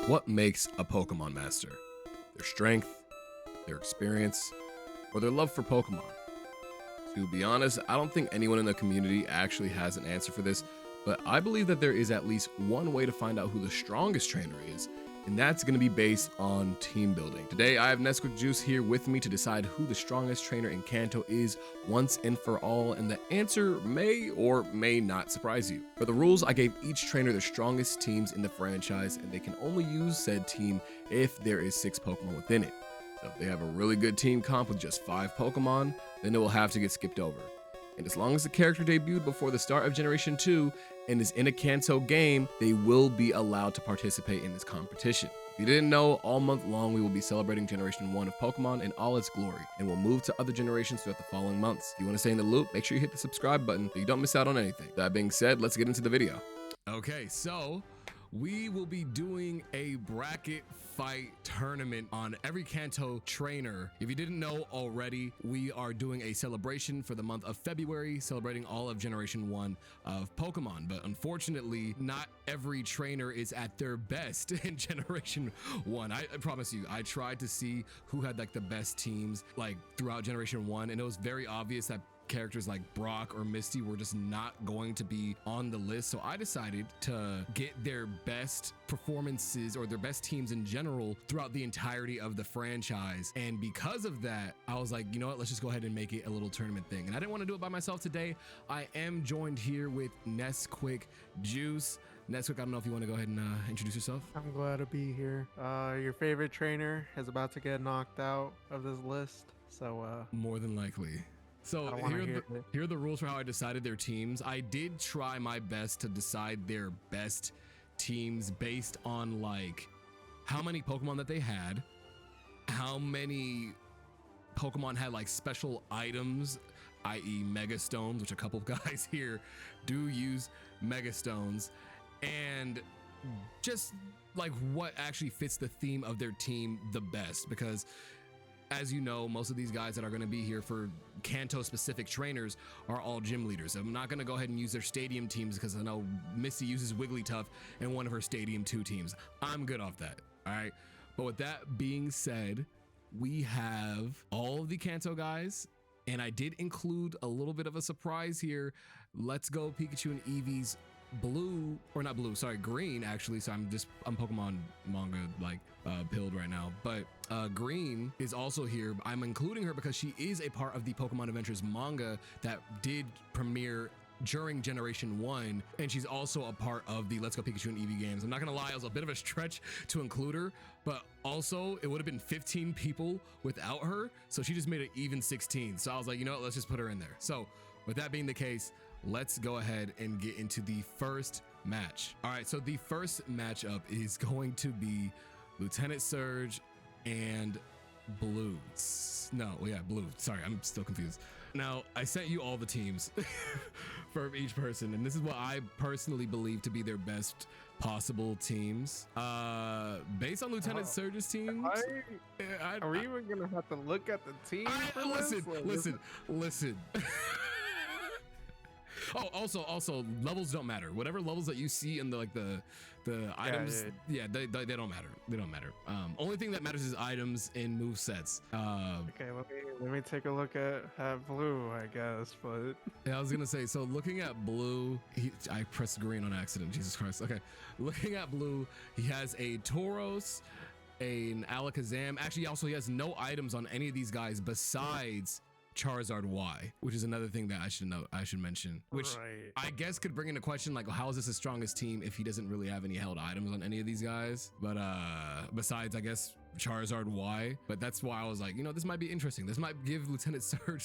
What makes a Pokemon master? Their strength, their experience, or their love for Pokemon? To be honest, I don't think anyone in the community actually has an answer for this, but I believe that there is at least one way to find out who the strongest trainer is, and that's going to be based on team building. Today, I have Nesquik Juice here with me to decide who the strongest trainer in Kanto is once and for all, and the answer may or may not surprise you. For the rules, I gave each trainer the strongest teams in the franchise, and they can only use said team if there is 6 Pokemon within it. So if they have a really good team comp with just 5 Pokemon, then it will have to get skipped over. And as long as the character debuted before the start of Generation 2 and is in a Kanto game, they will be allowed to participate in this competition. If you didn't know, all month long we will be celebrating Generation 1 of Pokemon in all its glory, and we'll move to other generations throughout the following months. If you want to stay in the loop, make sure you hit the subscribe button so you don't miss out on anything. That being said, let's get into the video. Okay, so we will be doing a bracket fight tournament on every Kanto trainer. If you didn't know already, we are doing a celebration for the month of February, celebrating all of Generation 1 of Pokemon. But unfortunately, not every trainer is at their best in Generation 1. I promise you, I tried to see who had like the best teams like throughout Generation 1, and it was very obvious that characters like Brock or Misty were just not going to be on the list. So I decided to get their best performances or their best teams in general throughout the entirety of the franchise. And because of that, I was like, you know what, let's just go ahead and make it a little tournament thing. And I didn't want to do it by myself today. I am joined here with Nesquik Juice. Nesquik, I don't know if you want to go ahead and introduce yourself. I'm glad to be here. Your favorite trainer is about to get knocked out of this list, so more than likely. So here are the rules for how I decided their teams. I did try my best to decide their best teams based on like how many Pokemon that they had, how many Pokemon had like special items, i.e. Mega Stones, which a couple of guys here do use Mega Stones, and just like what actually fits the theme of their team the best. Because as you know, most of these guys that are going to be here for Kanto specific trainers are all gym leaders. I'm not going to go ahead and use their stadium teams because I know Misty uses Wigglytuff in one of her stadium 2 teams. I'm good off that. All right. But with that being said, we have all of the Kanto guys, and I did include a little bit of a surprise here. Let's Go Pikachu and Eevee's blue, or not blue, sorry, green actually. So I'm Pokemon manga like pilled right now, but green is also here. I'm including her because she is a part of the Pokemon Adventures manga that did premiere during Generation 1, and she's also a part of the Let's Go Pikachu and Eevee games. I'm not gonna lie, it was a bit of a stretch to include her, but also it would have been 15 people without her, so she just made it even 16. So I was like, you know what, let's just put her in there. So with that being the case, let's go ahead and get into the first match. All right, so the first matchup is going to be Lieutenant Surge and Blue. No, yeah, Blue. Sorry, I'm still confused. Now, I sent you all the teams for each person, and this is what I personally believe to be their best possible teams. Based on Lieutenant Surge's teams, are we even gonna have to look at the team? Listen. Oh, also levels don't matter. Whatever levels that you see in the items, yeah, they don't matter. They don't matter. Only thing that matters is items and move sets. Okay, let me take a look at Blue, I guess. But yeah, I was gonna say, so looking at Blue, I pressed green on accident. Jesus Christ. Okay, looking at Blue, he has a Tauros, an Alakazam. Actually, also he has no items on any of these guys besides Charizard Y, which is another thing that I should mention, which I guess could bring into question like, how is this his strongest team if he doesn't really have any held items on any of these guys? But besides, I guess Charizard Y. But that's why I was like, you know, this might be interesting. This might give Lieutenant Surge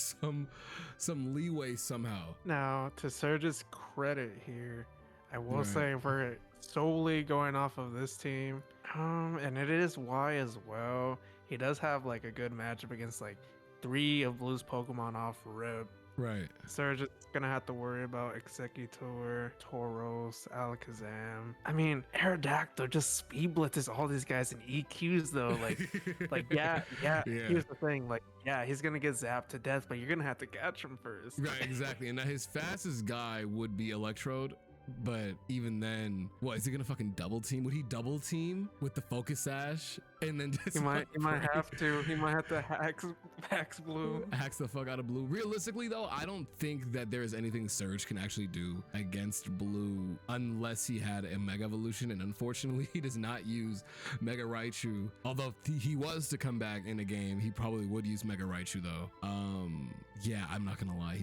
some leeway somehow. Now, to Surge's credit here, I will say we're solely going off of this team, and it is Y as well. He does have like a good matchup against like 3 of Blue's Pokemon off rip. Right. Surge is gonna have to worry about Executor, Tauros, Alakazam. I mean, Aerodactyl just speed blitzes all these guys in EQs though. Yeah. Here's the thing, he's gonna get zapped to death, but you're gonna have to catch him first. Right, exactly. And his fastest guy would be Electrode, But even then, what is he gonna fucking double team? Would he double team with the focus sash and then just He might have to. He might have to hacks blue. hacks the fuck out of blue? Realistically though, I don't think that there is anything Surge can actually do against blue unless he had a Mega Evolution, and unfortunately he does not use Mega Raichu. Although if he was to come back in a game, he probably would use Mega Raichu though. Yeah, I'm not gonna lie,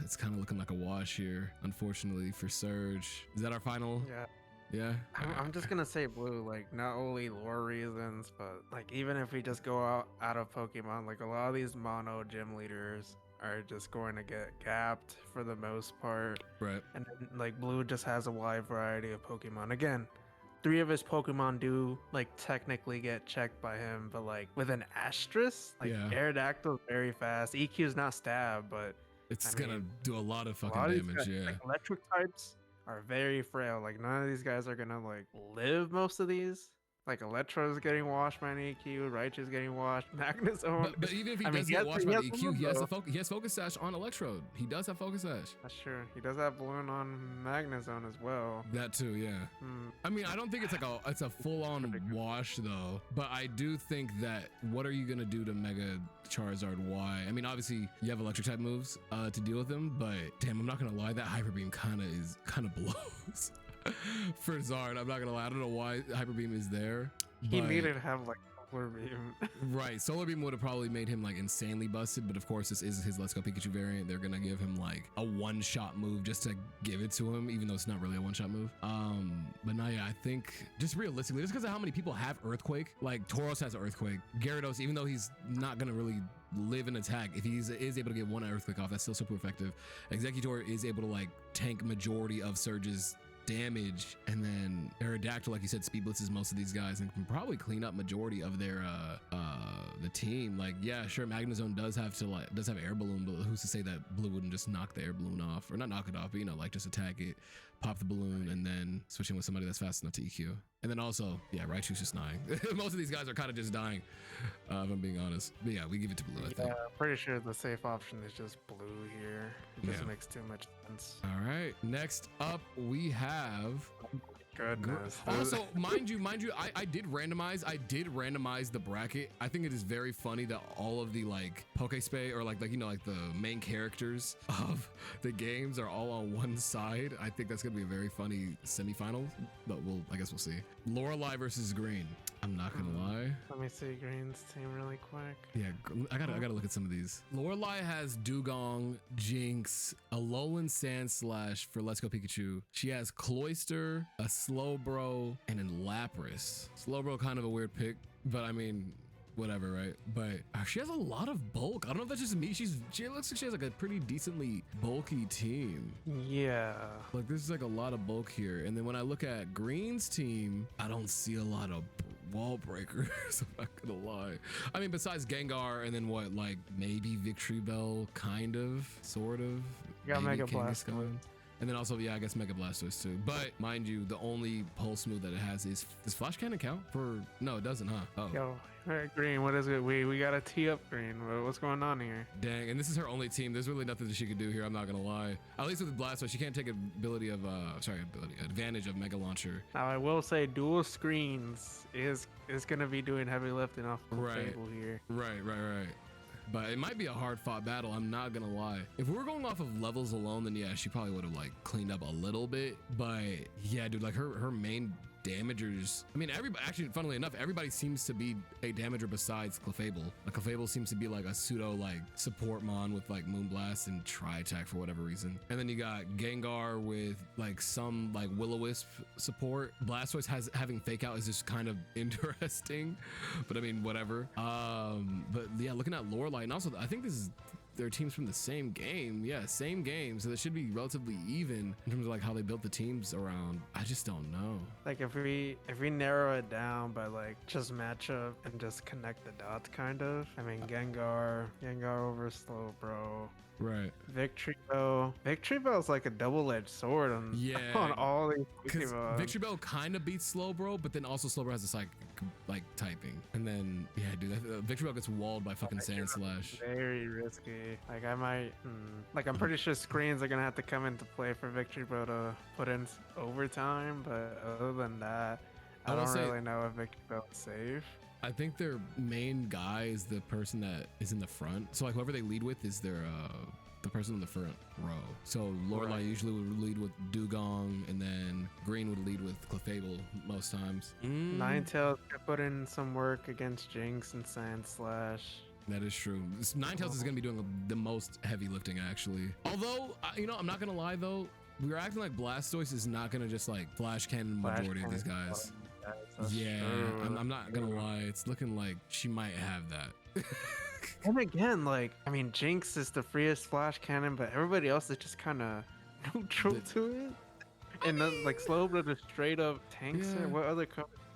it's kind of looking like a wash here, unfortunately for Surge. Is that our final? Yeah. Yeah. I'm just gonna say blue, like not only lore reasons, but like even if we just go out of Pokemon, like a lot of these mono gym leaders are just going to get gapped for the most part. Right. And then, like blue just has a wide variety of Pokemon. Again, 3 of his Pokemon do like technically get checked by him, but like with an asterisk, like Yeah. Aerodactyl is very fast. EQ is not stab, but It's I gonna mean, do a lot of a fucking lot of these damage, guys, yeah. like electric types are very frail. Like none of these guys are gonna like live most of these. Like Electro's getting washed by an EQ, Raichu's getting washed, Magnezone. But even if he I mean, does he get has- washed he by has the some EQ, he has though. he has Focus Sash on Electrode. He does have Focus Sash. That's true. He does have balloon on Magnezone as well. That too, yeah. Hmm. I mean, I don't think it's a full-on wash though, but I do think that what are you gonna do to Mega Charizard Y? I mean, obviously you have electric type moves to deal with him, but damn, I'm not gonna lie, that Hyper Beam kind of blows for Zard. I'm not gonna lie, I don't know why Hyper Beam is there. He but- needed to have like Solar Beam. Right, Solar Beam would have probably made him like insanely busted, but of course this is his Let's Go Pikachu variant. They're gonna give him like a one-shot move just to give it to him, even though it's not really a one-shot move. But now, yeah, I think just realistically, just because of how many people have Earthquake, like Tauros has Earthquake, Gyarados, even though he's not gonna really live an attack, if he is able to get one Earthquake off, that's still super effective. Executor is able to like tank majority of Surge's damage, and then Aerodactyl, like you said, speed blitzes most of these guys and can probably clean up majority of their the team. Like, yeah, sure, Magnezone does have air balloon, but who's to say that blue wouldn't just knock the air balloon off, or not knock it off, but like just attack it, pop the balloon, and then switch in with somebody that's fast enough to EQ. And then also, yeah, Raichu's just dying. Most of these guys are kind of just dying, if I'm being honest. But yeah, we give it to blue, I think. Yeah, pretty sure the safe option is just blue here. It just Yeah. makes too much sense. All right, next up we have Goodness. also, mind you, I did randomize the bracket. I think it is very funny that all of the like Pokespace or like the main characters of the games are all on one side. I think that's gonna be a very funny semifinal, but I guess we'll see. Lorelei versus Green. I'm not gonna lie. Let me see Green's team really quick. Yeah, I gotta look at some of these. Lorelei has Dugong, Jinx, Alolan Sandslash for Let's Go Pikachu. She has Cloyster, a Slowbro, and then Lapras. Slowbro kind of a weird pick, but I mean, whatever, right? But she has a lot of bulk. I don't know if that's just me. She looks like she has like a pretty decently bulky team. Yeah. Like there's like a lot of bulk here. And then when I look at Green's team, I don't see a lot of wall breakers. I'm not gonna lie. I mean, besides Gengar and then what, like maybe Victory Bell, kind of, sort of. You got maybe Mega Blast. Kangaskhan. And then also, yeah, I guess Mega Blastoise too. But mind you, the only pulse move that it has is, does Flash Cannon count for? No, it doesn't, huh? Oh. Yo, all right, Green, what is it? We gotta tee up Green. What's going on here? Dang, and this is her only team. There's really nothing that she could do here. I'm not gonna lie. At least with Blastoise, she can't take advantage of Mega Launcher. Now I will say dual screens is gonna be doing heavy lifting off the Right. table here. Right. But it might be a hard fought battle. I'm not gonna lie. If we were going off of levels alone, then yeah, she probably would have like cleaned up a little bit. But yeah, dude, like her main damagers. I mean, everybody, actually, funnily enough, everybody seems to be a damager besides Clefable. Like Clefable seems to be like a pseudo like support mon with like Moonblast and Tri-Attack for whatever reason. And then you got Gengar with like some like Will-O-Wisp support. Blastoise having Fake Out is just kind of interesting, but I mean, whatever. But yeah, looking at Lorelei, and also I think this is their teams from the same game. Yeah, same game. So that should be relatively even in terms of like how they built the teams around. I just don't know. Like if we narrow it down by like just matchup and just connect the dots, kind of. I mean, Gengar over Slowbro. Right. Victory Bell. Victory Bell is like a double-edged sword on Yeah. on all these Because Pokemon. Victory Bell kind of beats Slowbro, but then also Slowbro has this like typing. And then, yeah, dude, Victory Bell gets walled by fucking Sand Slash. Very risky. Like I might, like I'm pretty sure screens are gonna have to come into play for Victory Bell to put in overtime. But other than that, I don't really know if Victory Bell is safe. I think their main guy is the person that is in the front. So like whoever they lead with is their the person in the front row. So Lorelei usually would lead with Dugong, and then Green would lead with Clefable most times. Ninetales could put in some work against Jinx and Sand Slash. That is true. Ninetales is going to be doing the most heavy lifting, actually. Although, you know, I'm not going to lie, though. We were acting like Blastoise is not going to just, like, flash cannon majority of these guys. Yeah, I'm not going to lie. It's looking like she might have that. And again, like, I mean, Jinx is the freest flash cannon, but everybody else is just kind of neutral to it. And then, like, Slowbro just straight up tanks it. What other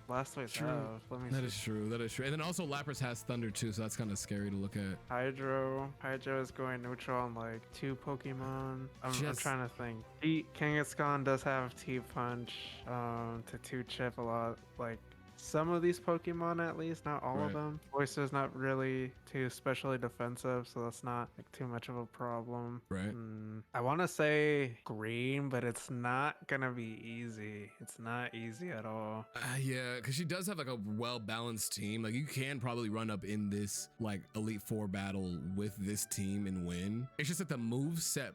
Blastoise have? Let me see. That is true. That is true. And then also Lapras has Thunder too, so that's kind of scary to look at. Hydro is going neutral on like 2 Pokemon. I'm trying to think. Kangaskhan does have T-Punch to 2-chip a lot. Like some of these Pokemon, at least, not all of them. Oyster's not really too specially defensive, so that's not like too much of a problem. Right. I want to say Green, but it's not gonna be easy. It's not easy at all. Yeah, because she does have like a well-balanced team. Like you can probably run up in this like Elite Four battle with this team and win. It's just that the move set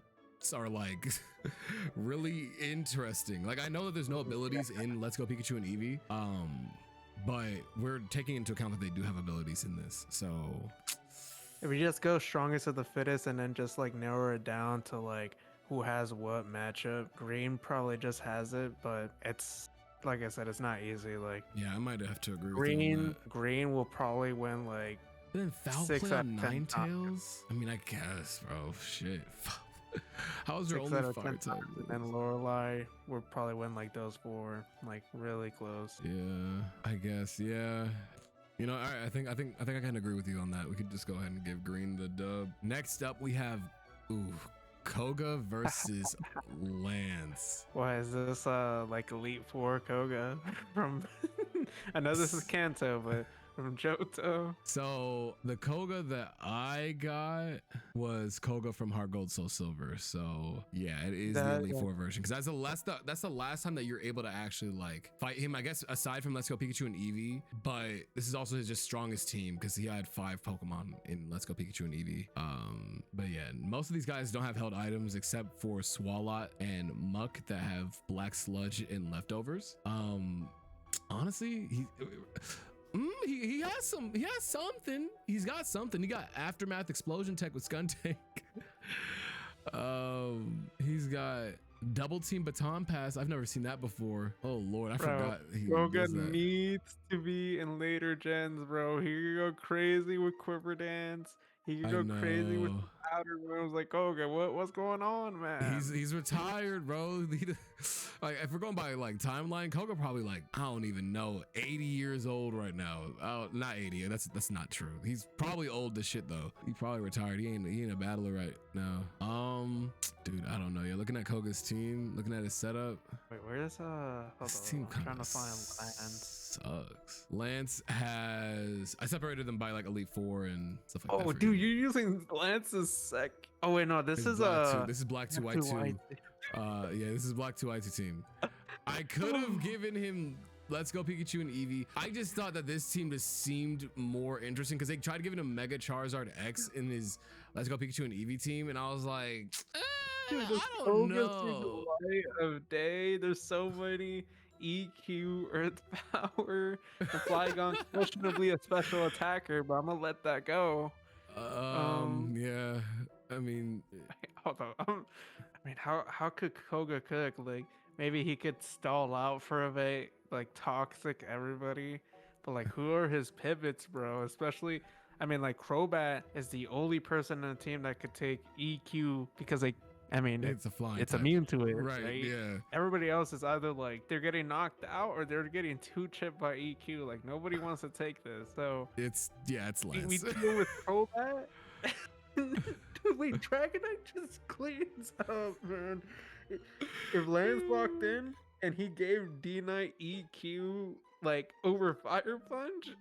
are like really interesting. Like I know that there's no abilities in Let's Go Pikachu and Eevee. But we're taking into account that they do have abilities in this, so if we just go strongest of the fittest and then just like narrow it down to like who has what matchup, Green probably just has it, but it's like I said, it's not easy. Like yeah, I might have to agree with you on that. Green will probably win like then foul play on Ninetales. I mean, I guess, bro. Shit. How's there only 5 times? And then Lorelei would probably win like those 4, like really close. Yeah, I guess. Yeah. You know, all right. I think I can agree with you on that. We could just go ahead and give Green the dub. Next up, we have Koga versus Lance. Why is this like Elite Four Koga from? I know this is Kanto, but from Johto. So the Koga that I got was Koga from Heart Gold Soul Silver. So yeah, it is the Elite Four version, because that's the last time that you're able to actually like fight him, I guess, aside from Let's Go Pikachu and Eevee. But this is also his just strongest team, because he had 5 Pokemon in Let's Go Pikachu and Eevee. But yeah, most of these guys don't have held items except for Swalot and Muck that have Black Sludge and Leftovers. Honestly, he has something. He's got something. He got Aftermath Explosion Tech with Skuntank. He's got Double Team Baton Pass. I've never seen that before. Oh Lord, I forgot. Koga needs to be in later gens, bro. He could go crazy with Quiver Dance. He could go crazy with outer moves. Like Koga, what's going on, man? He's retired, bro. Like if we're going by like timeline, Koga probably like, I don't even know, 80 years old right now. Not 80. That's not true. He's probably old as shit though. He probably retired. He ain't a battler right now. Dude, I don't know. You're looking at Koga's team, looking at his setup. Wait, where's his team I'm trying to find Lance. Sucks. Lance has, I separated them by like Elite Four and stuff like that. Oh, dude, you're using Lance's sec. Oh wait, no, this is this is Black 2 White 2. Yeah, this is Black 2 White 2 team. I could have given him Let's Go Pikachu and Eevee. I just thought that this team just seemed more interesting because they tried giving him Mega Charizard X in his Let's Go Pikachu and Eevee team, and I was like, dude, I don't know. Light of day. There's so many EQ, Earth Power. The Flygon questionably a special attacker, but I'm gonna let that go. Yeah. I mean, hold on. I mean, how could Koga cook? Like, maybe he could stall out for a bit, like toxic everybody. But like, who are his pivots, bro? Especially, I mean, like Crobat is the only person in the team that could take EQ because like, I mean, it's a flying. It's immune to it, right? Yeah. Everybody else is either like they're getting knocked out or they're getting 2-chipped by EQ. Like nobody wants to take this. So it's Lance. We deal with Crobat. Dude, Wait, Dragonite just cleans up, man. If Lance locked in and he gave D-Knight EQ like over Fire Punch,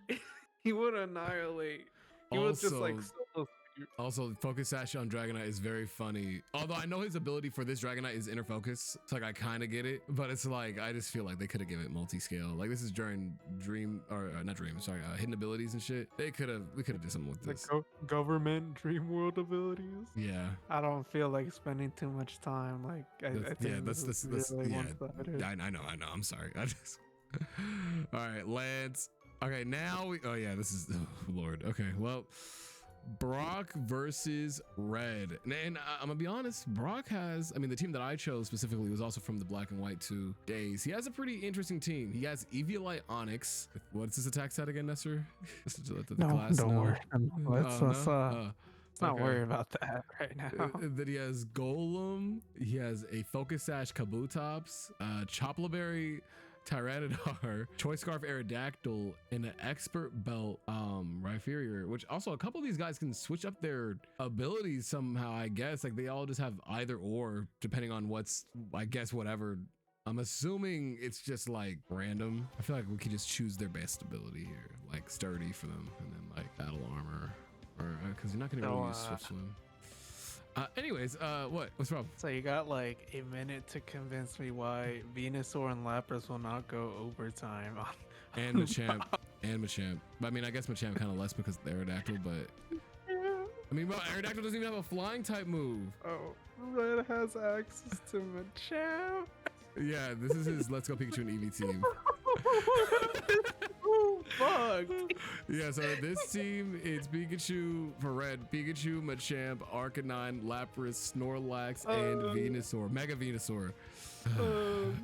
he would annihilate. He would just like Also, solo sweep. Also, Focus Sash on Dragonite is very funny. Although I know his ability for this Dragonite is Inner Focus. It's like I kind of get it, but it's like I just feel like they could have given it multi-scale. Like this is during Dream or not Dream, sorry, hidden abilities and shit. We could have did something with this. Government Dream World abilities. Yeah. I don't feel like spending too much time. Like I think that's really one-sided. I know. I'm sorry. I just. All right, Lance. Okay, now we. Oh yeah, this is. Oh, Lord. Okay, well. Brock versus Red. And I'm gonna be honest, Brock has, I mean, the team that I chose specifically was also from the Black and White 2 days. He has a pretty interesting team. He has Eviolite Onyx. What's his attack stat again, Nestor? Don't worry. Let's not worry about that right now. Then he has Golem. He has a Focus Sash Kabutops, Choplaberry Tyranitar, Choice Scarf Aerodactyl, and an Expert Belt Rhyperior, which also a couple of these guys can switch up their abilities somehow, I guess. Like they all just have either or, depending on what's, I guess, whatever. I'm assuming it's just like random. I feel like we could just choose their best ability here, like Sturdy for them, and then like Battle Armor, or because you're not gonna really use Swift Swim. Anyways, what's wrong? So you got like a minute to convince me why Venusaur and Lapras will not go overtime on and Machamp. But I mean, I guess Machamp kind of less because of the Aerodactyl, but I mean, well, Aerodactyl doesn't even have a flying type move. Oh, Red has access to Machamp. Yeah, this is his Let's Go Pikachu and Eevee team. Fuck. Yeah, so this team, it's Pikachu for Red, Pikachu, Machamp, Arcanine, Lapras, Snorlax, and Venusaur, Mega Venusaur.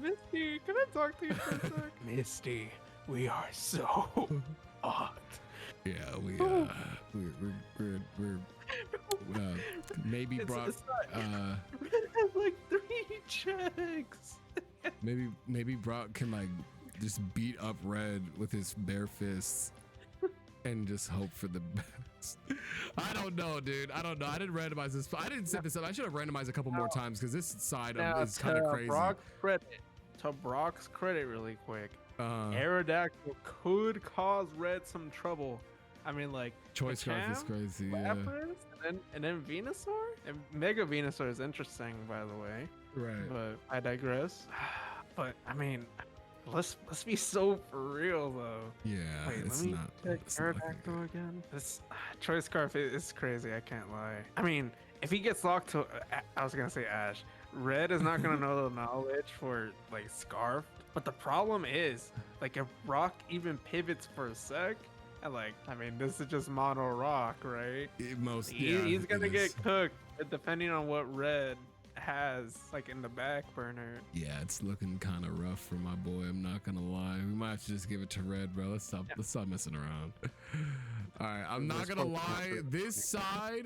Misty, can I talk to you for a sec? Misty, we are so hot. Yeah, we're maybe Brock. Red has like 3 checks. maybe Brock can like just beat up Red with his bare fists and just hope for the best. I don't know, dude. I don't know. I didn't randomize this. I didn't set this up. I should have randomized a couple more times because this side is kind of crazy. To Brock's credit, really quick. Aerodactyl could cause Red some trouble. I mean, like Choice Scarf is crazy. Lapras, and then Venusaur. And Mega Venusaur is interesting, by the way. Right. But I digress. But I mean, let's be so for real though. Yeah. Wait, let me check Aerodactyl again. This Choice Scarf is crazy. I can't lie. I mean, if he gets locked to, I was gonna say Ash. Red is not gonna know the knowledge for like Scarf. But the problem is, like, if Rock even pivots for a sec, and like, I mean, this is just mono Rock, right? He's gonna get cooked depending on what Red has like in the back burner. Yeah, it's looking kind of rough for my boy. I'm not gonna lie. We might have to just give it to Red, bro. Let's stop messing around. All right, I'm not gonna lie. This side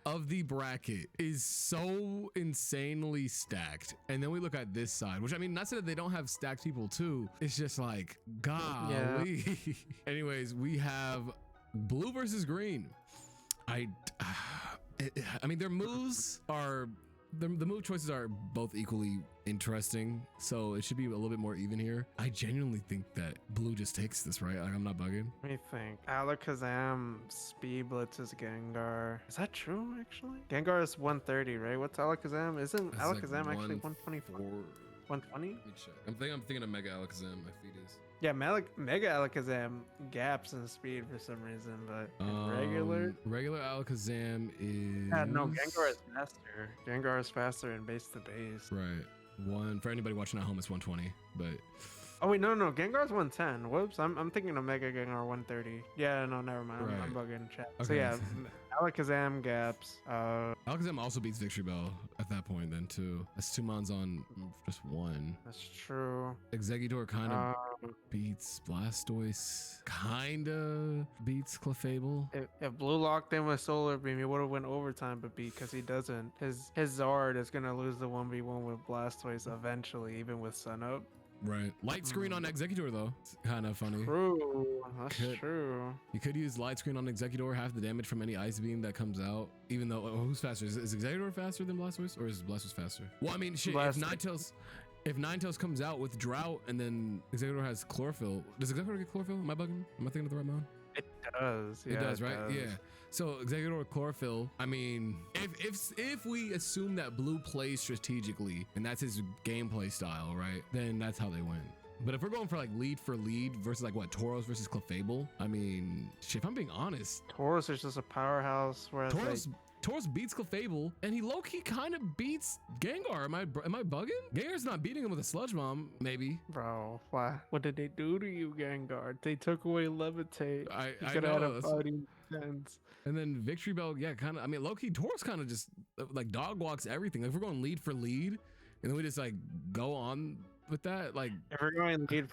of the bracket is so insanely stacked. And then we look at this side, which I mean, not saying that they don't have stacked people too. It's just like, golly. Yeah. Anyways, we have blue versus green. I mean, their moves are, the move choices are both equally interesting, so it should be a little bit more even here. I genuinely think that blue just takes this, right? Like, I'm not bugging. Let me think. Alakazam speed blitzes Gengar. Is that true, actually? Gengar is 130, right? What's Alakazam? Isn't Alakazam like actually 124? 120? Let me check. I'm thinking of Mega Alakazam. My feet is. Yeah, Mega Alakazam gaps in speed for some reason, but regular Alakazam is. Yeah, no, Gengar is faster. Gengar is faster in base to base. Right. For anybody watching at home, it's 120. But. Oh wait, no, Gengar's 110. Whoops, I'm thinking of Mega Gengar 130. Yeah, no, never mind. Right. I'm bugging chat. Okay. So yeah, Alakazam gaps. Alakazam also beats Victory Bell at that point then too. That's 2 mons on just 1. That's true. Exeggutor kind of beats Blastoise. Kinda beats Clefable. If Blue locked in with Solar Beam, he would have went overtime, but because he doesn't, his Zard is gonna lose the 1v1 with Blastoise eventually, even with Sun Up. Right. Light screen on Executor though. It's kind of funny. True. That's true. You could use light screen on Executor, half the damage from any ice beam that comes out. Even though, who's faster? Is Executor faster than Blastoise, or is Blastoise faster? Well, I mean, shit. If Ninetales comes out with Drought and then Executor has Chlorophyll, does Executor get Chlorophyll? Am I bugging? Am I thinking of the right one? It does. Yeah, it does, right? does. Yeah. So Executor with Chlorophyll. I mean, if we assume that Blue plays strategically and that's his gameplay style, right? Then that's how they win. But if we're going for like lead for lead versus like what, Tauros versus Clefable, I mean, shit, if I'm being honest, Tauros is just a powerhouse, whereas Tauros beats Clefable, and he low-key kind of beats Gengar. Am I bugging? Gengar's not beating him with a Sludge Bomb, maybe. Bro, why? What did they do to you, Gengar? They took away Levitate. I could know. have had a fighting sense. And then Victory Bell, yeah, kind of. I mean, low-key, Tauros kind of just like dog walks everything. Like, if we're going lead for lead, and then we just like go on with that, like if we're going lead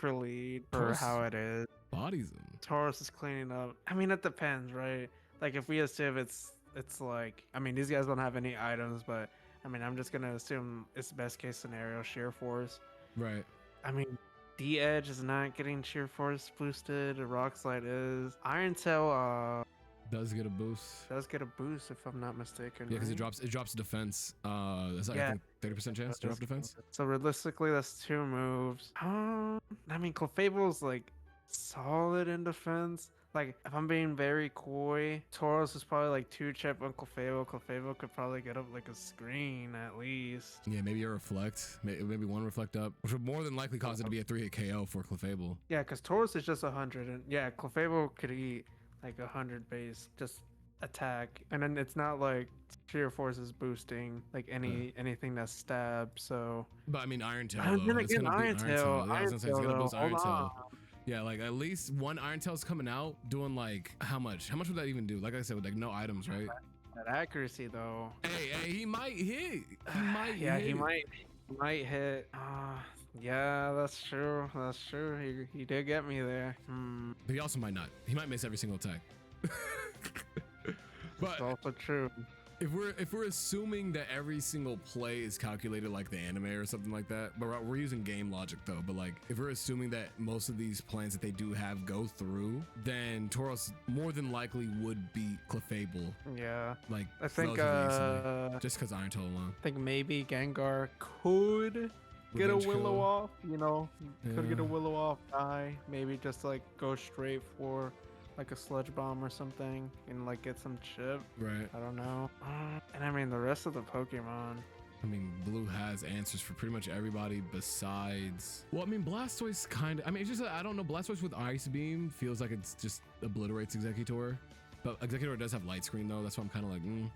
for how it is, bodies him. Tauros is cleaning up. I mean, it depends, right? Like if we assume it's like, I mean, these guys don't have any items, but I mean, I'm just gonna assume it's best case scenario sheer force. Right. I mean, D-Edge is not getting sheer force boosted. Rock Slide is. Iron Tail does get a boost. Does get a boost if I'm not mistaken. Yeah, because right? it drops defense. That's like, I think 30% chance to drop defense. So realistically, that's 2 moves. I mean, Clefable's like solid in defense. Like, if I'm being very coy, Tauros is probably like 2-chip on Clefable. Clefable could probably get up like a screen at least. Yeah, maybe a reflect. Maybe 1 reflect up, which would more than likely cause it to be a 3-hit KO for Clefable. Yeah, because Tauros is just 100. And yeah, Clefable could eat like 100 base, just attack. And then it's not like sheer force is boosting like anything that's stab. So. But I mean, Iron Tail. I'm gonna get Iron Tail. Yeah, I was gonna say it's gonna boost Iron Tail. On. Yeah, like at least 1 Iron Tail's coming out doing like how much? How much would that even do? Like I said, with like no items, right? That accuracy though. Hey, he might hit. He might. Yeah, hit. he might hit. Yeah, that's true. That's true. He did get me there. But he also might not. He might miss every single attack. But it's also true. If we're assuming that every single play is calculated like the anime or something like that, but we're using game logic though, but like if we're assuming that most of these plans that they do have go through, then Tauros more than likely would beat Clefable. Yeah. Like I think just because Iron Tail alone. I think maybe Gengar could get a Willow off, you know, could get a Willow off die, maybe just like go straight for like a Sludge Bomb or something and like get some chip. Right. I don't know. And I mean the rest of the Pokemon. I mean, Blue has answers for pretty much everybody besides. Well, I mean, Blastoise kind of. I mean, it's just I don't know. Blastoise with Ice Beam feels like it's just obliterates Executor. But Executor does have Light Screen though. That's why I'm kind of like. And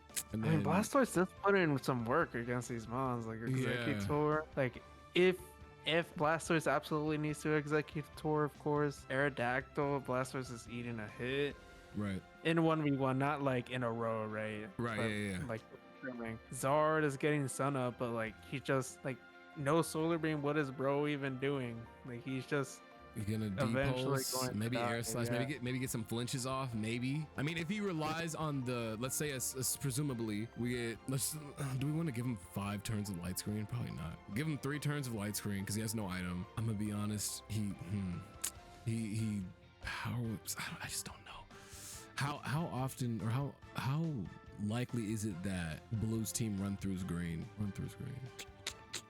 then, I mean, Blastoise does put in some work against these mons, like Executor. Like if Blastoise absolutely needs to Executor, of course. Aerodactyl, Blastoise is eating a hit. Right. In 1v1, not like in a row, right? Right, but, yeah. Like, Zard is getting Sun Up, but like, he just, like, no Solar Beam, what is bro even doing? Like, he's just You're gonna depulse, maybe air slash, maybe get some flinches off, maybe. I mean, if he relies on the, let's say, presumably we get, do we want to give him 5 turns of Light Screen? Probably not. Give him 3 turns of Light Screen because he has no item. I'm gonna be honest, he power whips. I just don't know. How often or how likely is it that Blue's team run through green?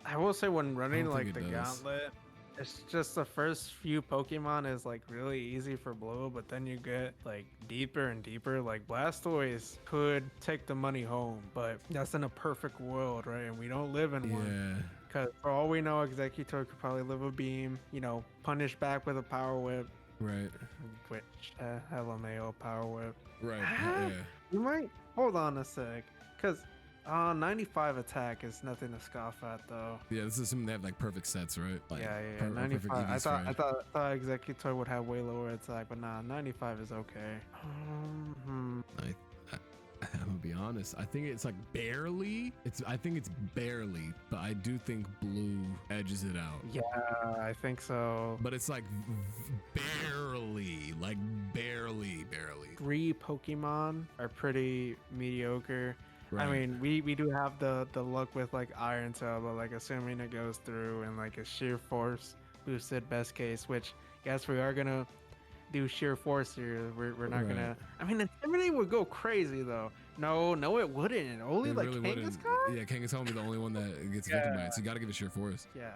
I will say when running like the gauntlet, it's just the first few Pokemon is like really easy for Blue, but then you get like deeper and deeper. Like Blastoise could take the money home, but that's in a perfect world, right? And we don't live in one. Because for all we know, Executor could probably live a beam, you know, punish back with a Power Whip. Right. Which LMAO Power Whip. Right. Yeah. You might hold on a sec, because 95 attack is nothing to scoff at, though. Yeah, this is assuming they have like perfect sets, right? Like, yeah. 95. I thought Executor would have way lower attack, but nah, 95 is okay. I'm gonna be honest. I think it's like barely. I think it's barely, but I do think Blue edges it out. Yeah, I think so. But it's like barely, like barely. 3 Pokemon are pretty mediocre. Right. I mean, we do have the luck with like Iron Tail, but like assuming it goes through and like a sheer force boosted best case, which guess we are gonna do sheer force here. We're not gonna. I mean, Intimidate would go crazy though. No, it wouldn't. Only It like really Kangaskhan? Yeah, Kangaskhan will be the only one that gets affected by it. So you got to give it sheer force. Yeah.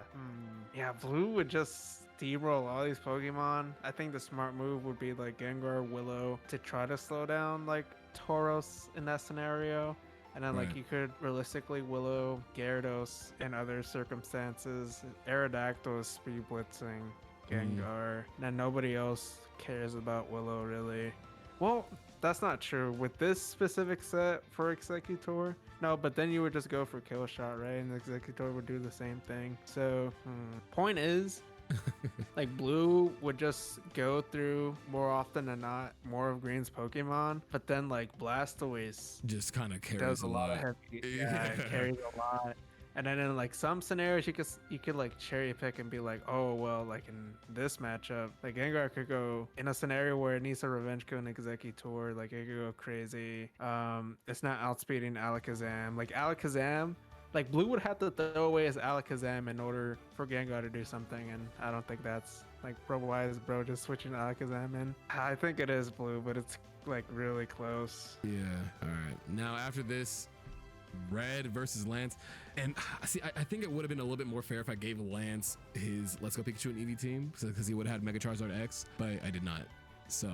Yeah, Blue would just steamroll all these Pokemon. I think the smart move would be like Gengar, Willow to try to slow down like Tauros in that scenario. And then like you could realistically Willow, Gyarados in other circumstances. Aerodactyl is speed blitzing Gengar. And nobody else cares about Willow really. Well, that's not true. With this specific set for Executor, no, but then you would just go for Kill Shot, right? And the Executor would do the same thing. So, point is, like Blue would just go through more often than not more of Green's Pokemon, but then like Blastoise just kind of carries does a lot of lot. heavy. Yeah, it carries a lot. And then in like some scenarios, you could like cherry pick and be like, oh well, like in this matchup, like Gengar could go in a scenario where it needs a revenge kill and Executor, like it could go crazy. It's not outspeeding Alakazam. Like Alakazam, like Blue would have to throw away his Alakazam in order for Gengar to do something, and I don't think that's like why is bro just switching Alakazam in? I think it is Blue, but it's like really close. Yeah. All right. Now after this, Red versus Lance, and see, I think it would have been a little bit more fair if I gave Lance his Let's Go Pikachu and Eevee team, because he would have had Mega Charizard X, but I did not. So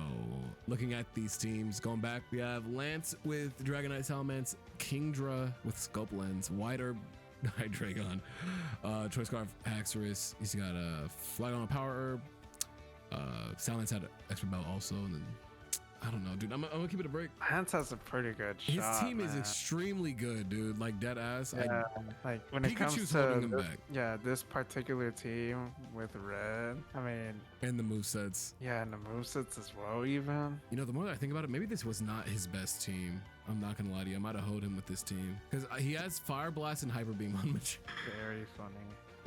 looking at these teams, going back, we have Lance with Dragonite Salamence, Kingdra with Scope Lens, White Herb, Hydreigon, Choice Scarf Haxorus. He's got a Flygon Power Herb. Salamence had an extra belt also, and then I don't know, dude. I'm gonna keep it a break. Lance has a pretty good shot. His team is man. extremely good, dude. Like dead ass. Yeah, like when it comes Pikachu's to holding him back. this particular team with Red, I mean, And the movesets. yeah, and the movesets as well, even. You know, the more that I think about it, maybe this was not his best team. I'm not gonna lie to you. I might have hoed him with this team because he has Fire Blast and Hyper Beam on Mature. Very funny.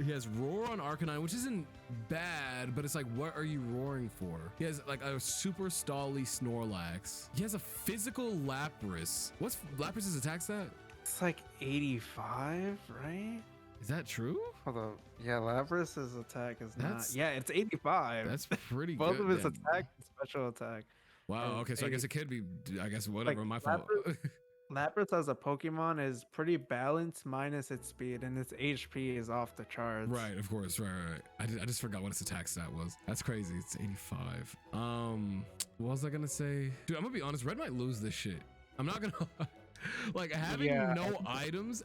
He has Roar on Arcanine, which isn't bad, but it's like, what are you roaring for? He has like a super stally Snorlax. He has a physical Lapras. What's Lapras's attack stat? It's like 85, right? Is that true? Hold up. Yeah, Labras's attack is That's- not. Yeah, it's 85. That's pretty Both good. of his then. attack and special attack. Wow. Okay, so I guess it could be. I guess whatever. Like, My fault. Lapras as a Pokemon is pretty balanced minus its speed, and its HP is off the charts. Right, of course, right. I just forgot what its attack stat was. That's crazy. It's 85. What was I gonna say? Dude, I'm gonna be honest. Red might lose this shit. I'm not gonna like having no items,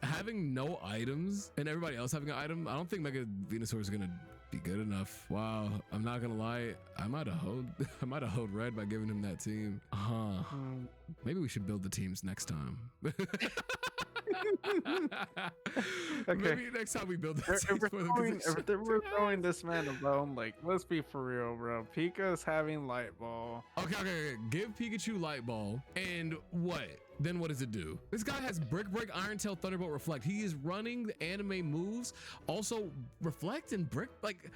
and everybody else having an item. I don't think Mega Venusaur is gonna be good enough. Wow, I'm not gonna lie. I might have hoed Red by giving him that team. Maybe we should build the teams next time. Okay. Maybe next time we build the teams If for them. 'Cause we're throwing this man alone, like, let's be for real, bro. Pika's having Light Ball. Okay. Give Pikachu Light Ball, and what? Then what does it do? This guy has Brick Break, Iron Tail, Thunderbolt, Reflect. He is running the anime moves, also Reflect and Brick. Like,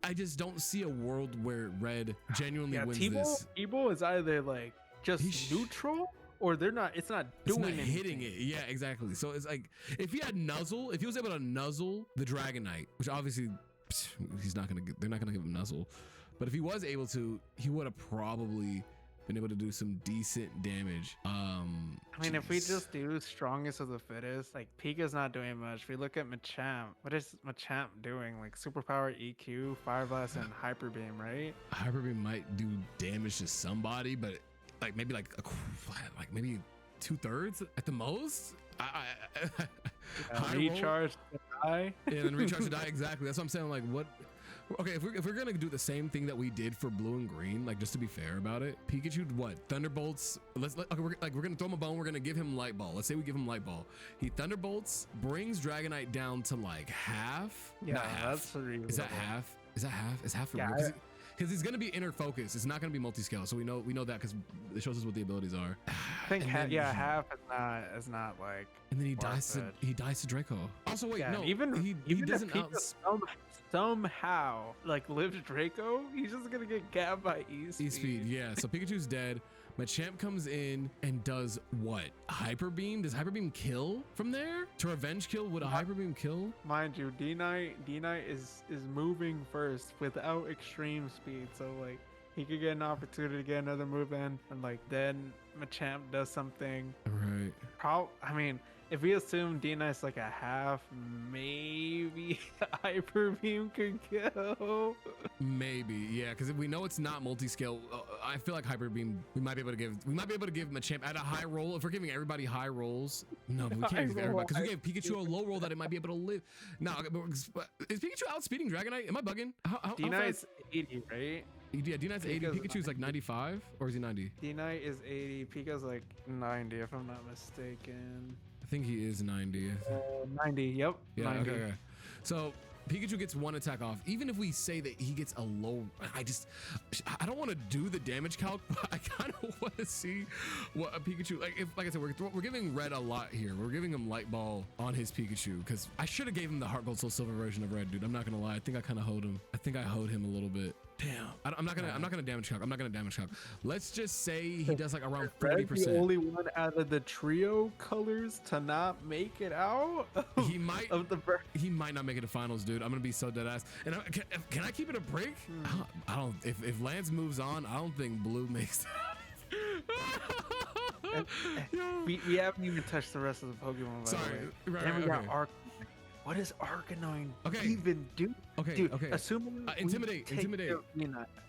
I just don't see a world where Red genuinely wins this. T-Ball is either like just neutral, or they're not. It's not doing anything. Hitting it. Yeah, exactly. So it's like if he had Nuzzle, if he was able to Nuzzle the Dragonite, which obviously they're not gonna give him Nuzzle, but if he was able to, he would have probably been able to do some decent damage. I mean, if we just do strongest of the fittest, like Pika's not doing much. We look at Machamp. What is Machamp doing? Like Superpower, EQ, Fire Blast, and Hyper Beam, right? Hyper Beam might do damage to somebody, but like maybe maybe 2/3 at the most. Recharge to die. Yeah, then recharge to die. Exactly. That's what I'm saying. Like, what? Okay, if we're gonna do the same thing that we did for Blue and Green, like just to be fair about it, Pikachu, what? Thunderbolts. We're gonna throw him a bone. We're gonna give him Light Ball. Let's say we give him Light Ball. He Thunderbolts, brings Dragonite down to like half. Yeah, Not half. that's reasonable. Is that half? Is half for Yeah, real? Because he's gonna be inner focus. It's not gonna be multi-scale. So we know that because it shows us what the abilities are. I think half is not like. And then he worth dies to Draco. Also, wait, Yeah, no, even he if doesn't Pika somehow like lives Draco, he's just gonna get gapped by E-Speed. E-Speed, yeah. So Pikachu's dead. Machamp comes in and does what? Hyper Beam? Does Hyper Beam kill from there? To revenge kill, would a Hyper Beam kill? Mind you, D-Knight is moving first without extreme speed, so like he could get an opportunity to get another move in, and like then Machamp does something. Right. I mean, if we assume D-Knight's like a half, maybe Hyper Beam could kill. Maybe, yeah, because we know it's not multi-scale. I feel like Hyper Beam, we might be able to give Machamp at a high roll. If we're giving everybody high rolls, no, but we can't give everybody, because we gave Pikachu a low roll that it might be able to live. No, is Pikachu outspeeding Dragonite? Am I bugging? D-Knight's 80, right? Yeah, D-Knight's 80. Pikachu's like 95, or is he 90? D-Knight is 80. Pika's like 90, if I'm not mistaken. I think he is 90. 90, yep. Yeah, 90. okay. So Pikachu gets one attack off. Even if we say that he gets a low, I don't want to do the damage calc, but I kind of want to see what a Pikachu, like I said, we're giving Red a lot here. We're giving him Light Ball on his Pikachu, because I should have gave him the Heart Gold Soul Silver version of Red, dude. I'm not gonna lie. I think I kind of hoed him. I think I hoed him a little bit. Damn. I'm not gonna damage calc. I'm not gonna damage calc. Let's just say he does like around 40%. The only one out of the trio colors to not make it out. He might not make it to finals, dude. I'm gonna be so dead ass. And can I keep it a break? I don't. If Lance moves on, I don't think Blue makes it. we haven't even touched the rest of the Pokemon. Sorry. Right, then we got okay. What does Arcanine Okay. even do? Okay, Dude, okay. assuming Intimidate.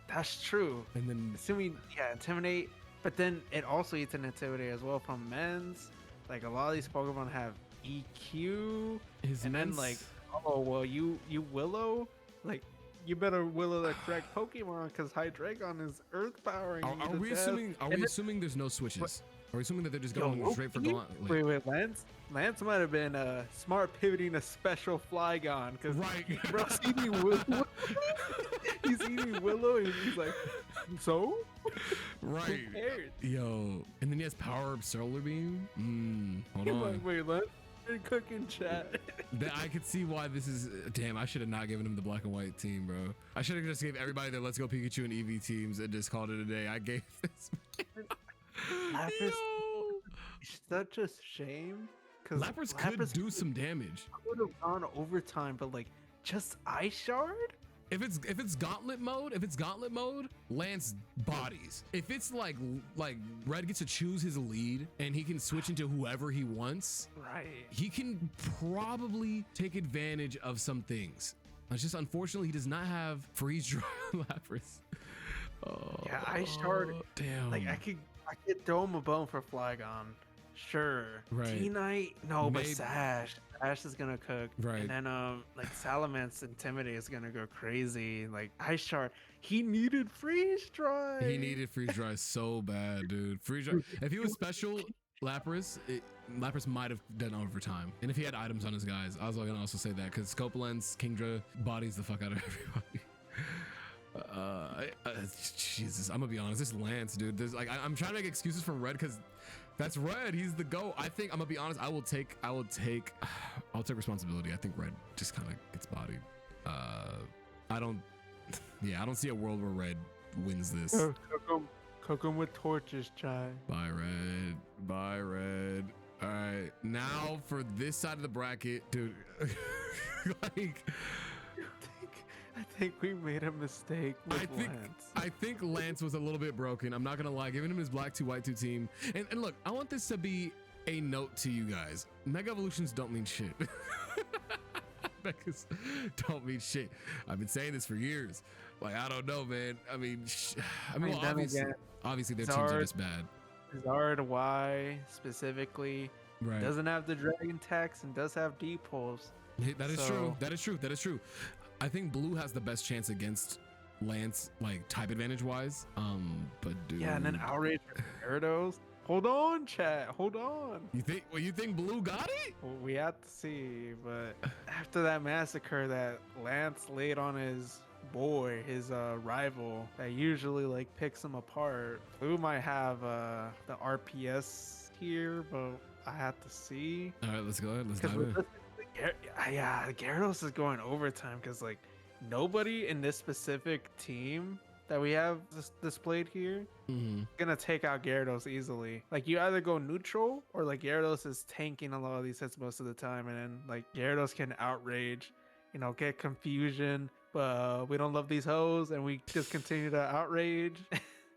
That's true. And then Assuming, Intimidate. But then it also eats an Intimidate as well from men's. Like a lot of these Pokemon have EQ. Then like, oh well, you Willow, like you better Willow the correct Pokemon, because Hydreigon is Earth powering. Are we assuming there's no switches? Are we assuming that they're just going straight for Gauntlet? Wait, Lance might have been smart pivoting a special Flygon, because bro's eating Willow. He's eating Willow, and he's like, so? Right. Who cares? Yo. And then he has Power of Solar Beam. Hold on. Like, wait, Lance, you're cooking chat. I could see why this is. Damn, I should have not given him the black and white team, bro. I should have just gave everybody their Let's Go Pikachu and Eevee teams and just called it a day. I gave this. Lapras, it's such a shame, because Lapras could do some damage. I would have gone overtime, but like just Ice Shard. If it's gauntlet mode, Lance bodies. If it's like Red gets to choose his lead and he can switch into whoever he wants, right? He can probably take advantage of some things. It's just unfortunately he does not have freeze dry Lapras. Oh, yeah, Ice Shard. Damn. Like I could throw him a bone for Flygon. Sure. Right. T-Knight, no, Maybe. but Sash is gonna cook. Right. And then like Salamence Intimidate is gonna go crazy. Like Ice Shard, he needed freeze dry. He needed freeze dry so bad, dude. Freeze dry. If he was special Lapras, Lapras might have done overtime. And if he had items on his guys, I was gonna also say that, because Scope Lens, Kingdra bodies the fuck out of everybody. Jesus, I'm gonna be honest. This Lance, dude. There's like I'm trying to make excuses for Red, because that's Red. He's the GOAT. I think I'm gonna be honest. I'll take responsibility. I think Red just kind of gets bodied. I don't see a world where Red wins this. Cook him with torches, Chai. Bye, Red. Bye, Red. All right, now for this side of the bracket, dude. Like. I think we made a mistake with Lance. I think Lance was a little bit broken. I'm not gonna lie, giving him his black 2 white 2 team. And look, I want this to be a note to you guys. Mega Evolutions don't mean shit. Megas don't mean shit. I've been saying this for years. Like, I don't know, man. I mean, well, obviously their teams are just bad. Zard Y specifically doesn't have the Dragon Tax and does have Deep Pulse. That is true. That is true. That is true. I think Blue has the best chance against Lance, like type advantage wise. But dude. Yeah, and then Outrage Gyarados. Hold on, chat. Hold on. You think Blue got it? Well, we have to see, but after that massacre that Lance laid on his boy, his rival, that usually like picks him apart, Blue might have the RPS here, but I have to see. All right, let's go ahead. Let's dive in. Yeah, Gyarados is going overtime, because like nobody in this specific team that we have displayed here gonna take out Gyarados easily. Like you either go neutral or like Gyarados is tanking a lot of these hits most of the time, and then like Gyarados can outrage, get confusion. But we don't love these hoes, and we just continue to outrage.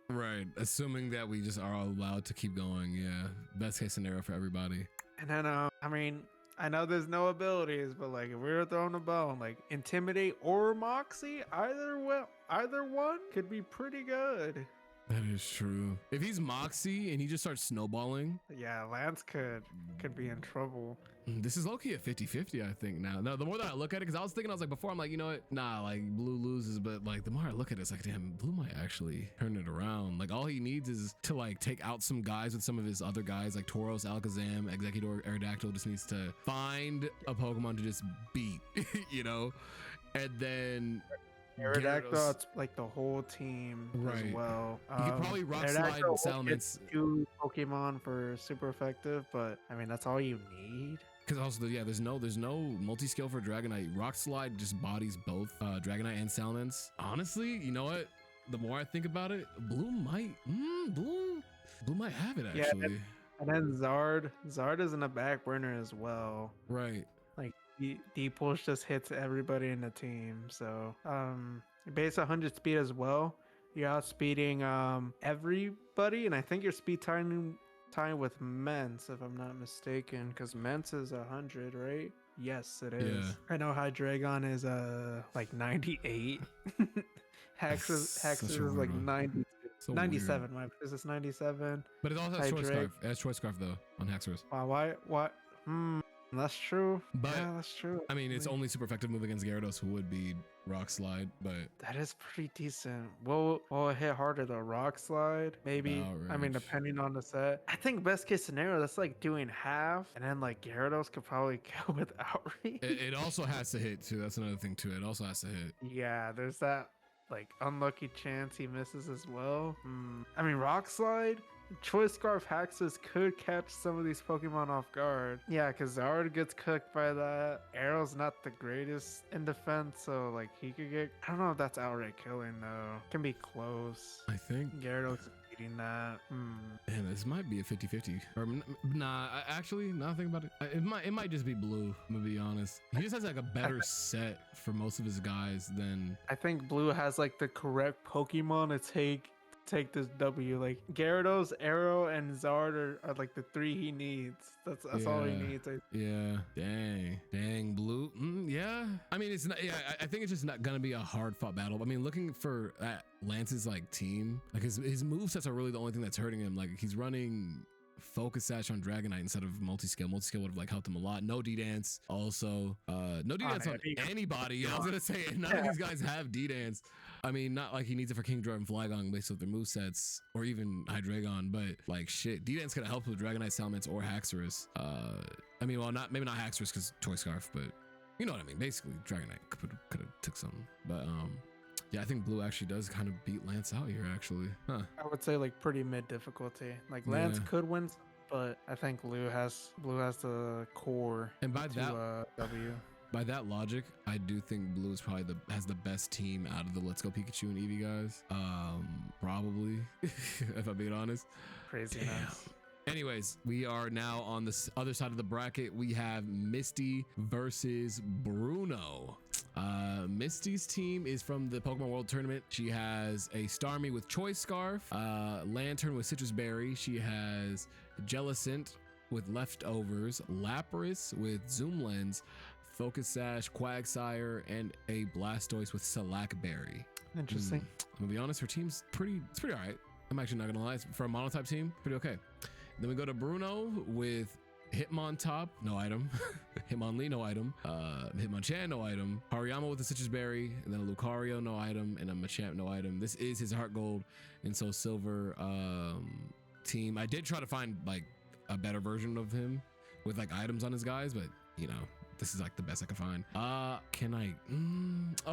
Right, assuming that we just are allowed to keep going. Yeah, best case scenario for everybody. And then I mean, I know there's no abilities, but like if we were throwing a bone, like Intimidate or Moxie, either one could be pretty good. That is true. If he's Moxie and he just starts snowballing, yeah, Lance could be in trouble. This is low-key a 50-50, I think now. No, the more that I look at it, because I was like before, I'm like, you know what? Nah, like Blue loses, but like the more I look at it, it's like, damn, Blue might actually turn it around. Like all he needs is to like take out some guys with some of his other guys, like Tauros, Alakazam, Exeggutor, Aerodactyl. Just needs to find a Pokemon to just beat, and then Aerodactyl, it's like the whole team as well. You could probably rock slide and Salamence. 2 Pokemon for super effective, but I mean that's all you need. Because also, yeah, there's no multi-skill for Dragonite. Rock Slide just bodies both Dragonite and Salamence. Honestly, you know what? The more I think about it, Blue might have it actually. Yeah, and then Zard is in the back burner as well. Right. Like D-Pulse just hits everybody in the team. So base 100 speed as well. You're outspeeding everybody, and I think you're speed tying with Mence, if I'm not mistaken, because Mence is 100, right? Yes, it is. Yeah. I know Hydreigon is like 98. Hex is like 90. So 97. My is this 97? But it also has Choice Scarf. It has Choice Scarf though on Hexorus. Wow, why? That's true. But yeah, that's true. I mean, it's only super effective move against Gyarados, who would be Rock Slide, but that is pretty decent. Will it hit harder the Rock Slide? Maybe. Outrage. I mean, depending on the set. I think best case scenario, that's like doing half, and then like Gyarados could probably kill with Outrage. It also has to hit too. That's another thing too. It also has to hit. Yeah, there's that like unlucky chance he misses as well. I mean, Rock Slide. Choice Scarf Haxus could catch some of these Pokemon off guard. Yeah, because Zard gets cooked by that. Arrow's not the greatest in defense, so like he could get. I don't know if that's outright killing though. Can be close. I think Gyarados beating that. Man, this might be a 50-50. Or nah, actually, now think about it. It might just be Blue. I'm gonna be honest. He just has like a better set for most of his guys than. I think Blue has like the correct Pokemon to take this W. Like Gyarados, Arrow, and Zard are like the 3 he needs. That's all he needs. Yeah. Dang, Blue. Yeah. I mean, it's not. Yeah, I think it's just not gonna be a hard fought battle. I mean, looking for Lance's like team, like his movesets are really the only thing that's hurting him. Like he's running Focus Sash on Dragonite instead of multi-skill. Multi-skill would have like helped him a lot. No D-Dance also. No D-Dance on anybody. I was gonna say none of these guys have D-Dance. I mean, not like he needs it for Kingdra and Flygon based off their movesets, or even Hydreigon, but like shit, D-Dance could have helped with Dragonite, Salamence, or Haxorus. I mean, well, maybe not Haxorus because Toy Scarf, but you know what I mean. Basically, Dragonite could have took something, but yeah, I think Blue actually does kind of beat Lance out here, actually. Huh. I would say like pretty mid difficulty. Like Lance could win, but I think Blue has the core. And by that W. By that logic, I do think Blue is probably has the best team out of the Let's Go Pikachu and Eevee guys. Probably, if I'm being honest. Craziness. Anyways, we are now on the other side of the bracket. We have Misty versus Bruno. Misty's team is from the Pokemon World Tournament. She has a Starmie with Choice Scarf, Lantern with Citrus Berry. She has Jellicent with Leftovers, Lapras with Zoom Lens, Focus Sash, Quagsire, and a Blastoise with Shellac Berry. Interesting. I'm gonna be honest, her team's pretty all right. I'm actually not gonna lie, for a monotype team, pretty okay. Then we go to Bruno with Hitmontop, no item. Hitmonlee, no item. Hitmonchan, no item. Hariyama with the Citrus Berry, and then a Lucario, no item, and a Machamp, no item. This is his Heart Gold and Soul Silver team. I did try to find like a better version of him with like items on his guys, but you know, this is like the best I could find. Can I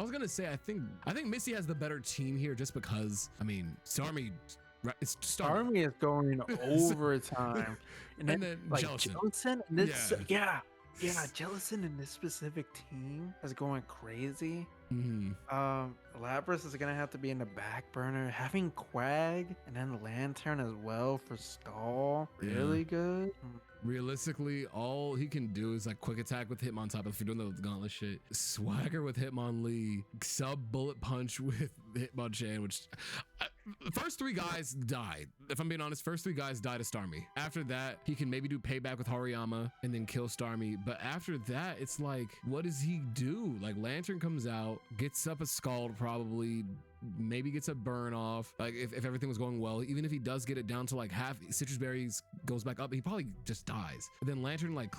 was gonna say I think Missy has the better team here just because I mean Starmie. Right, it's Starmie is going overtime, and then like Jellicent in this, Jellicent in this specific team is going crazy. Mhm. Lapras is gonna have to be in the back burner. Having Quag and then Lantern as well for stall, Yeah. really good. Realistically, all he can do is like quick attack with Hitmontop if you're doing the gauntlet shit. Swagger with Hitmonlee. Sub bullet punch with Hitmonchan, which first 3 guys died. If I'm being honest, first 3 guys died to Starmie. After that, he can maybe do payback with Hariyama and then kill Starmie. But after that, it's like, what does he do? Like Lantern comes out, gets up a Scald probably, maybe gets a burn off. Like if everything was going well, even if he does get it down to like half, Citrus Berries goes back up, he probably just dies. But then Lantern like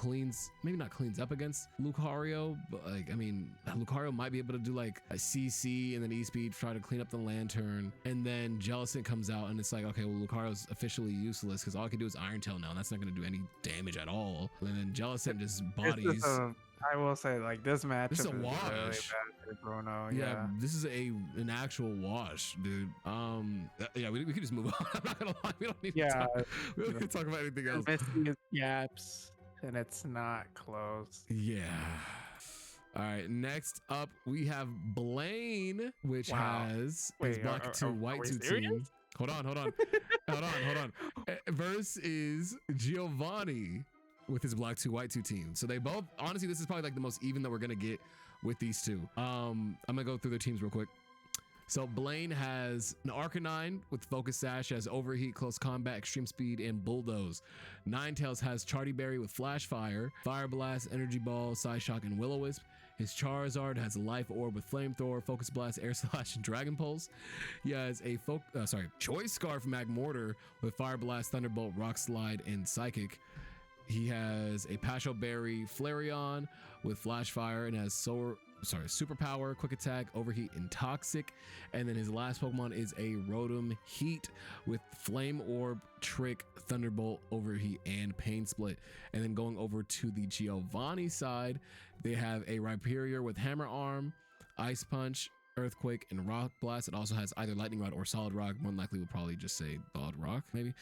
maybe not cleans up against Lucario, but like, I mean, Lucario might be able to do like a CC and then E-Speed, try to clean up the Lantern. And then Jellicent comes out and it's like, okay, well, Lucario's officially useless because all I can do is Iron Tail now, and that's not going to do any damage at all. And then Jellicent just bodies. I will say, like, this matchup This is a is really wash. bad for Bruno. Yeah, this is an actual wash, dude. Yeah, we could just move on. I'm not gonna lie, we don't need to talk. We don't need to talk about anything else. Missing his gaps, and it's not close. Yeah. All right, next up we have Blaine, which has his black 2 white 2 team. Hold on. Versus Giovanni with his black 2 white 2 team. So they both, honestly, this is probably like the most even that we're gonna get with these two. I'm gonna go through their teams real quick. So Blaine has an Arcanine with Focus Sash, has Overheat, Close Combat, Extreme Speed, and Bulldoze. Ninetales has Charty Berry with Flash Fire, Fire Blast, Energy Ball, Psyshock, and Will-O-Wisp. His Charizard has a Life Orb with Flamethrower, Focus Blast, Air Slash, and Dragon Pulse. He has a Choice Scarf Magmortar with Fire Blast, Thunderbolt, Rock Slide, and Psychic. He has a Pasho Berry Flareon with Flash Fire and has Superpower, Quick Attack, Overheat, and Toxic. And then his last Pokemon is a Rotom Heat with Flame Orb, Trick, Thunderbolt, Overheat, and Pain Split. And then going over to the Giovanni side, they have a Rhyperior with Hammer Arm, Ice Punch, Earthquake, and Rock Blast. It also has either Lightning Rod or Solid Rock. More than likely we'll probably just say Solid Rock, maybe.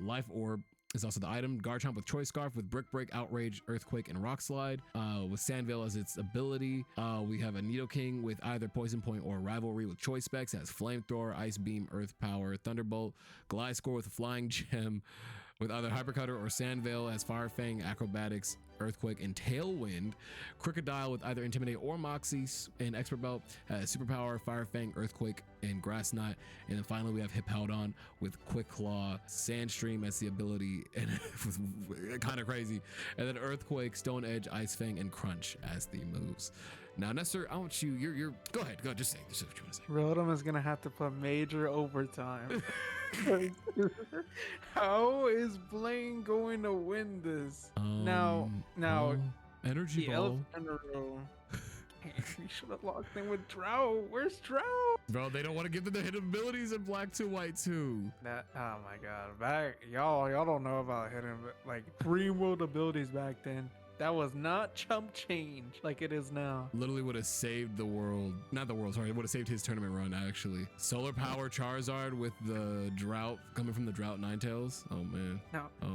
Life Orb is also the item. Garchomp with Choice Scarf with Brick Break, Outrage, Earthquake, and Rock Slide. With Sandvale as its ability. We have a Nidoking with either Poison Point or Rivalry with Choice Specs. It has Flamethrower, Ice Beam, Earth Power, Thunderbolt. Gliscor with a Flying Gem with either Hypercutter or Sandvale. Has Fire Fang, Acrobatics, Earthquake, and Tailwind. Crocodile with either Intimidate or Moxie, and Expert Belt has Superpower, Fire Fang, Earthquake, and Grass Knot. And then finally we have Hippowdon with Quick Claw, Sandstream as the ability, and kind of crazy. And then Earthquake, Stone Edge, Ice Fang, and Crunch as the moves. Now, Nestor, I want you. Go ahead. Just say what you want to say. Rotom is gonna have to put major overtime. How is Blaine going to win this? Now, Energy the Ball. elephant in the room. You should have locked in with Drought. Where's Drought? Bro, they don't want to give them the hidden abilities in black 2 white 2. Oh my god, y'all don't know about hidden like dream world abilities back then. That was not chump change like it is now. Literally would have saved the world. Not the world, sorry. It would have saved his tournament run, actually. Solar Power Charizard with the Drought, coming from the Drought Ninetales. Oh, man.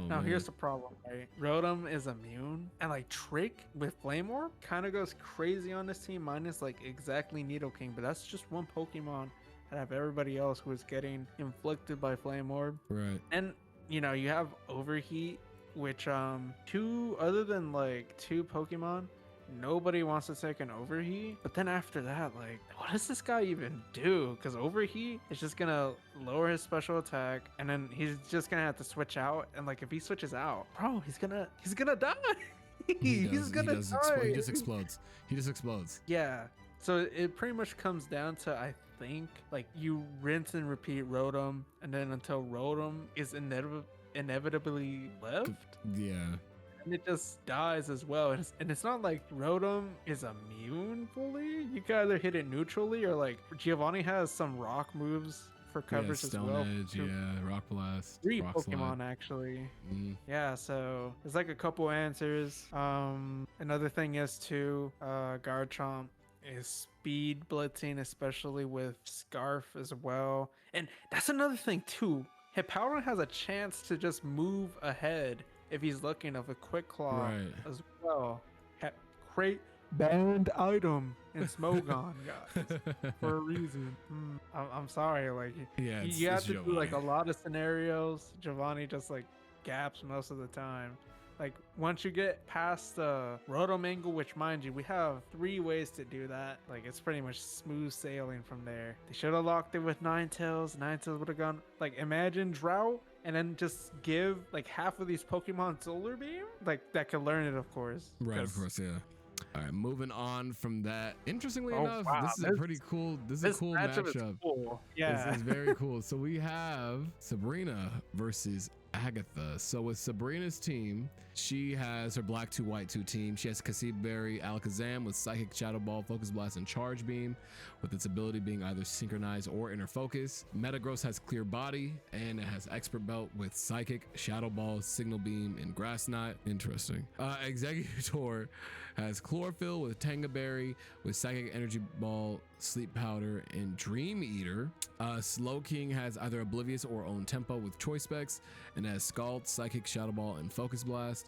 Now here's the problem, right? Rotom is immune, and like Trick with Flame Orb kind of goes crazy on this team, minus like exactly Nidoking, but that's just one Pokemon that have everybody else who is getting inflicted by Flame Orb. Right. And, you know, you have Overheat, which other than like 2 Pokemon, nobody wants to take an Overheat. But then after that, like, what does this guy even do? Because Overheat is just gonna lower his special attack, and then he's just gonna have to switch out. And like, if he switches out, bro, he's gonna die. He's gonna die. He just explodes. Yeah. So it pretty much comes down to, I think, like, you rinse and repeat Rotom, and then until Rotom is inevitably left, Yeah, and it just dies as well. And it's not like Rotom is immune fully. You can either hit it neutrally, or like Giovanni has some rock moves for coverage as Stone well. Edge, Rock Blast, 3 Rock Pokemon Slide. actually. Mm. Yeah, so there's like a couple answers. Another thing is too, Garchomp is speed blitzing, especially with Scarf as well. And that's another thing too. Hippowdon has a chance to just move ahead if he's looking of a Quick Claw Right. as well. banned item in Smogon, guys, for a reason. I'm sorry, like Yeah, you have it's to do like a Giovanni. lot of scenarios. Giovanni just like gaps most of the time. Like once you get past the Rotomangle, which mind you, we have 3 ways to do that. Like it's pretty much smooth sailing from there. They should have locked it with Ninetales. Ninetales would have gone like imagine Drought and then just give like half of these Pokemon Solar Beam, like that could learn it, of course. Right, of 'cause- course, yeah. All right, moving on from that. Interestingly Oh enough, wow, this is a pretty cool. This is a this cool matchup is matchup. cool. This Yeah. is very cool. So we have Sabrina versus Agatha. So with Sabrina's team, she has her black 2 white 2 team. She has Kasib Berry Alakazam with Psychic, Shadow Ball, Focus Blast, and Charge Beam, with its ability being either Synchronized or Inner Focus. Metagross has Clear Body, and it has Expert Belt with Psychic, Shadow Ball, Signal Beam, and Grass Knot. Interesting. Executor has Chlorophyll with Tanga Berry, with Psychic Energy Ball, Sleep Powder, and Dream Eater. Slowking has either Oblivious or Own Tempo with Choice Specs, and has Scald, Psychic, Shadow Ball, and Focus Blast.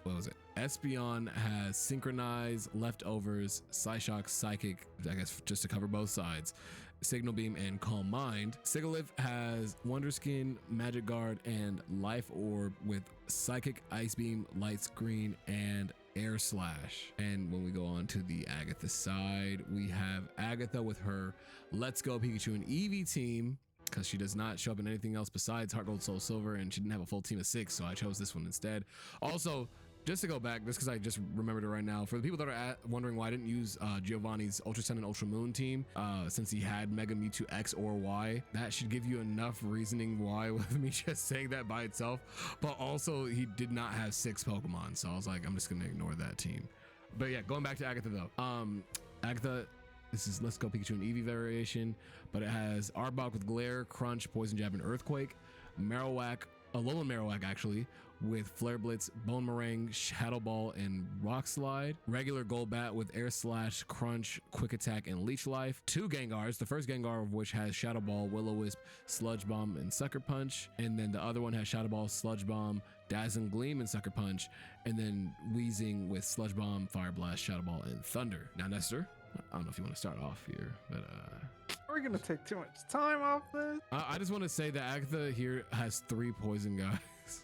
What was it? Espeon has Synchronize, Leftovers, Psyshock, Psychic, I guess just to cover both sides, Signal Beam, and Calm Mind. Sigalith has Wonder Skin, Magic Guard, and Life Orb with Psychic, Ice Beam, Light Screen, and Air Slash. And when we go on to the Agatha side, we have Agatha with her Let's Go Pikachu and Eevee team, because she does not show up in anything else besides Heart Gold, Soul Silver, and she didn't have a full team of 6, so I chose this one instead. Also, just to go back, just because I just remembered it right now, for the people that are wondering why I didn't use Giovanni's Ultra Sun and Ultra Moon team, since he had Mega Mewtwo X or Y, that should give you enough reasoning why with me just saying that by itself. But also, he did not have 6 Pokemon, so I was like, I'm just gonna ignore that team. But yeah, going back to Agatha though, Agatha, this is Let's Go Pikachu and Eevee variation, but it has Arbok with Glare, Crunch, Poison Jab, and Earthquake, Marowak, Alolan Marowak actually, with Flare Blitz, Bone Meringue, Shadow Ball, and Rock Slide. Regular Golbat with Air Slash, Crunch, Quick Attack, and Leech Life. 2 Gengars, the first Gengar of which has Shadow Ball, Will-O-Wisp, Sludge Bomb, and Sucker Punch. And then the other one has Shadow Ball, Sludge Bomb, Dazzling Gleam, and Sucker Punch. And then Weezing with Sludge Bomb, Fire Blast, Shadow Ball, and Thunder. Now, Nestor, I don't know if you want to start off here, but We're gonna take too much time off this. I just want to say that Agatha here has 3 poison guys.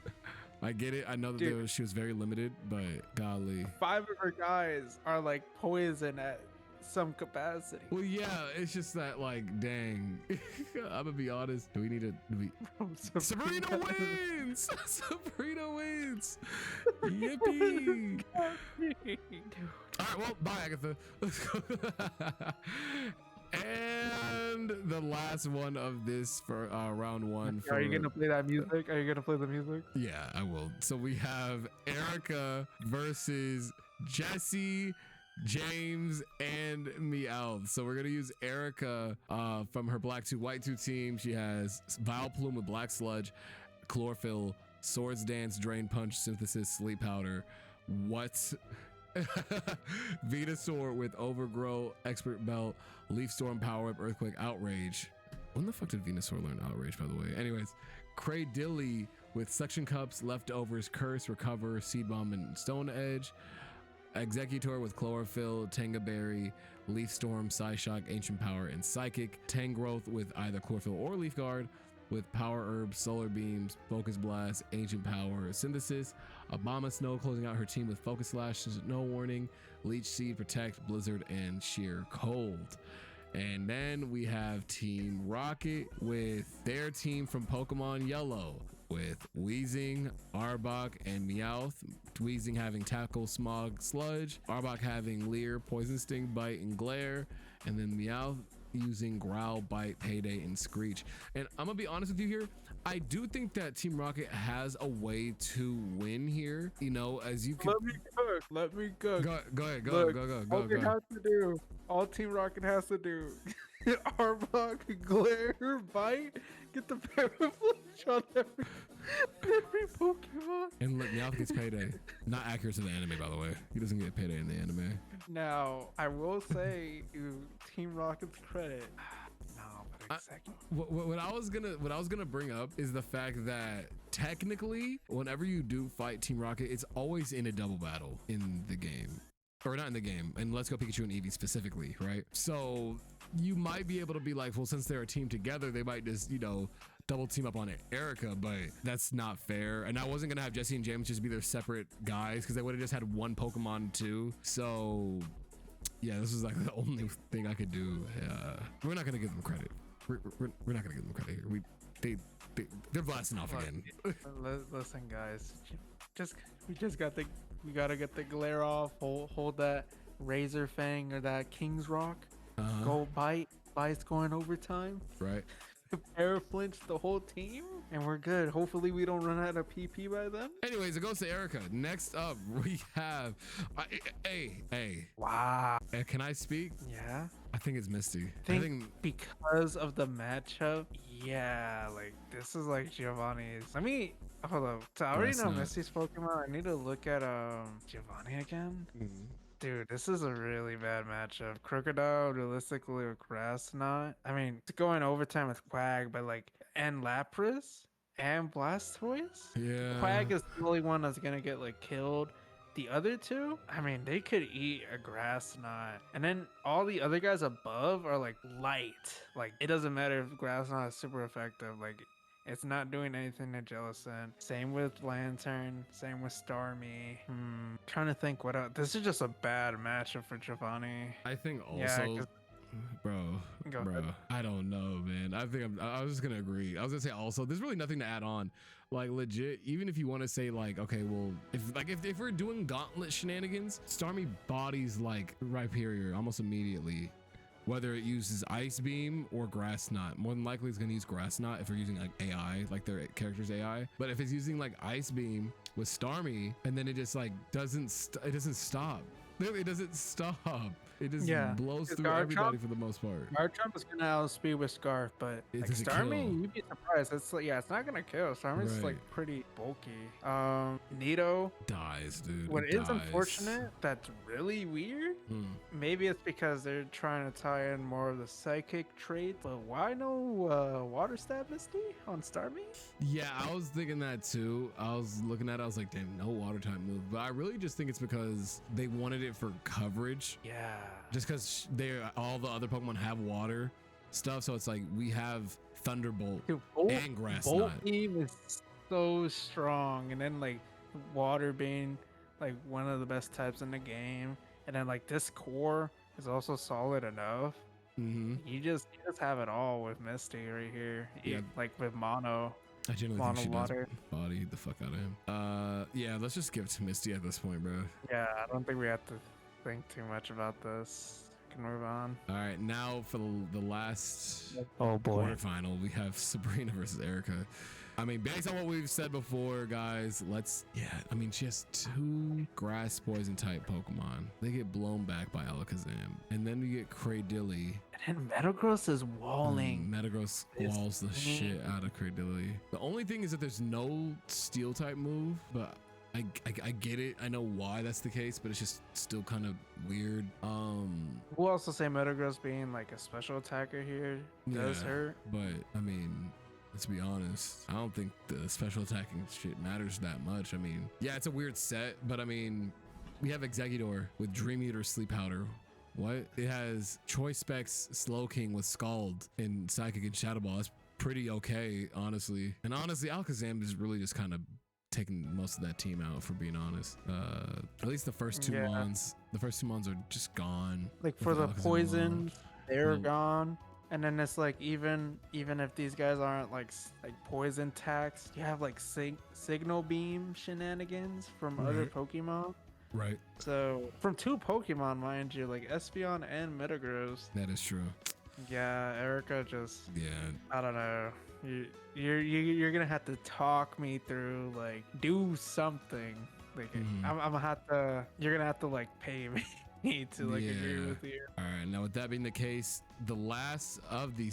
I get it. I know that she was very limited, but golly. 5 of her guys are like poison at some capacity. Well, yeah, it's just that, like, dang. I'm gonna be honest. Do we need to? Sabrina wins! Sabrina wins! Yippee! All right, well, bye, Agatha. Let's go. And the last one of this for round 1. Are you gonna play that music? Are you gonna play the music? Yeah, I will. So we have Erica versus Jesse, James, and Meowth. So we're gonna use Erica from her black 2 white 2 team. She has Vileplume with Black Sludge, Chlorophyll, Swords Dance, Drain Punch, Synthesis, Sleep Powder. What? Venusaur with Overgrow, Expert Belt, Leaf Storm, Power Up, Earthquake, Outrage. When the fuck did Venusaur learn Outrage, by the way? Anyways, Cradilly with Suction Cups, Leftovers, Curse, Recover, Seed Bomb, and Stone Edge. Executor with Chlorophyll, Tanga Berry, Leaf Storm, Psyshock, Ancient Power, and Psychic. Tangrowth with either Chlorophyll or Leaf Guard, with Power Herb, Solar Beams, Focus Blast, Ancient Power, Synthesis. Obama Snow closing out her team with Focus Slash, Snow Warning, Leech Seed, Protect, Blizzard, and Sheer Cold. And then we have Team Rocket with their team from Pokemon Yellow, with Weezing, Arbok, and Meowth. Weezing having Tackle, Smog, Sludge. Arbok having Leer, Poison Sting, Bite, and Glare. And then Meowth using Growl, Bite, Payday, and Screech. And I'm gonna be honest with you here, I do think that Team Rocket has a way to win here. You know, as you can. Let me cook. Go ahead. Look, Go. All they have to do, all Team Rocket has to do, Arbok, Glare, Bite, get the Paraflash on every Pokemon. And look, Meowth gets Payday. Not accurate to the anime, by the way. He doesn't get Payday in the anime. Now, I will say, to Team Rocket's credit. What I was gonna bring up is the fact that technically, whenever you do fight Team Rocket, it's always in a double battle in the game. or not in the game, and Let's Go Pikachu and Eevee specifically, right? So you might be able to be like, well, since they're a team together, they might just, you know, double team up on Erica, but that's not fair. And I wasn't gonna have Jesse and James just be their separate guys because they would have just had one Pokemon too. So yeah, this is like the only thing I could do. We're not gonna give them credit. We're not gonna give them credit here. They're blasting off again. Listen, guys, we gotta get the glare off. Hold that Razor Fang or that King's Rock. Go bite. Bite's going overtime. Right. Air flinch the whole team, and we're good. Hopefully, we don't run out of PP by then. Anyways, it goes to Erica. Next up, we have. Hey. Wow. Can I speak? Yeah. I think it's Misty. I think because of the matchup, yeah, like this is like Giovanni's. Let me hold up. So I already know Misty's Pokemon. I need to look at Giovanni again. Dude, this is a really bad matchup. Crocodile realistically with Grass Knot. I mean, it's going overtime with Quag, but like, and Lapras and Blastoise. Yeah. Quag is the only one that's gonna get like killed. The other two, I mean, they could eat a Grass Knot. And then all the other guys above are like light. Like, it doesn't matter if Grass Knot is super effective. Like, it's not doing anything to Jellicent. Same with Lantern. Same with Starmie. Trying to think what else. This is just a bad matchup for Giovanni. I think also, bro, I don't know, man. I was just gonna agree. I was gonna say also, there's really nothing to add on. Like legit, even if you want to say like, okay, well, if we're doing gauntlet shenanigans, Starmie bodies like Rhyperior almost immediately. Whether it uses Ice Beam or Grass Knot, more than likely it's gonna use Grass Knot if we're using like AI, like their character's AI. But if it's using like Ice Beam with Starmie, and then it just like doesn't stop. It doesn't stop. It just blows through everybody for the most part. Garchomp is gonna outspeed with Scarf, but like Starmie, you'd be surprised. It's like, it's not gonna kill. Starmie's like pretty bulky. Nido dies, dude. What is unfortunate, that's really weird. Maybe it's because they're trying to tie in more of the psychic traits, but why no Water Stab Misty on Starmie? Yeah, I was thinking that too. I was looking at it, I was like, damn, no water type move. But I really just think it's because they wanted it for coverage. Yeah. Just because all the other Pokemon have water stuff, so it's like we have Thunderbolt and Grass Knot. Bolt Beam is so strong, and then like Water being like one of the best types in the game, and then like this core is also solid enough. You just have it all with Misty right here. Yeah. Like with Mono. I generally Mono think she water. does body the fuck out of him. Yeah, let's just give it to Misty at this point, bro. Yeah, I don't think we have to think too much about this. Can move on. All right, now for the last quarterfinal, we have Sabrina versus Erica. I mean, based on what we've said before, guys, I mean, she has 2 grass poison type Pokemon. They get blown back by Alakazam. And then you get Cradilly. And Metagross is walling. Metagross walls the shit out of Cradilly. The only thing is that there's no steel type move, but I get it. I know why that's the case, but it's just still kind of weird. We'll also say Metagross being like a special attacker here does hurt. But I mean, let's be honest, I don't think the special attacking shit matters that much. I mean, yeah, it's a weird set, but I mean, we have Exeggutor with Dream Eater Sleep Powder. What? It has Choice Specs Slowking with Scald and Psychic and Shadow Ball. That's pretty okay, honestly. And honestly, Alakazam is really just kind of taking most of that team out, for being honest. At least the first 2 Mons. The first 2 Mons are just gone. Like for the poison, they're gone. And then it's like even if these guys aren't like poison taxed, you have like signal beam shenanigans from other Pokemon. Right. So from 2 Pokemon, mind you, like Espeon and Metagross. That is true. Yeah, Erica just. Yeah. I don't know. You're gonna have to talk me through, like, do something. Like I'm gonna have to. You're gonna have to like pay me to like agree with you. All right. Now with that being the case, the last of the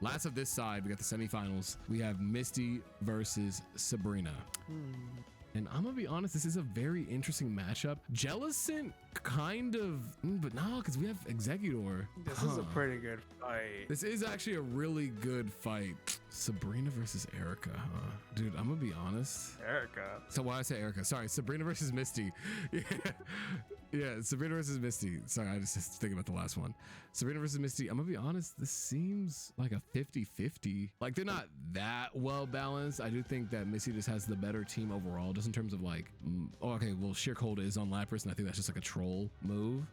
last of this side, we got the semifinals. We have Misty versus Sabrina. And I'm gonna be honest, this is a very interesting matchup. Jellicent kind of, but no, because we have Exeggutor. This is a pretty good fight. This is actually a really good fight. Sabrina versus Erica, huh? Dude, I'm gonna be honest. Erica. So why I say Erica? Sorry, Sabrina versus Misty. Yeah, yeah, Sabrina versus Misty. Sorry, I just thinking about the last one. Sabrina versus Misty. I'm gonna be honest. This seems like a 50-50. Like they're not that well balanced. I do think that Misty just has the better team overall, just in terms of like. Oh, okay. Well, Sheer Cold is on Lapras, and I think that's just like a troll move.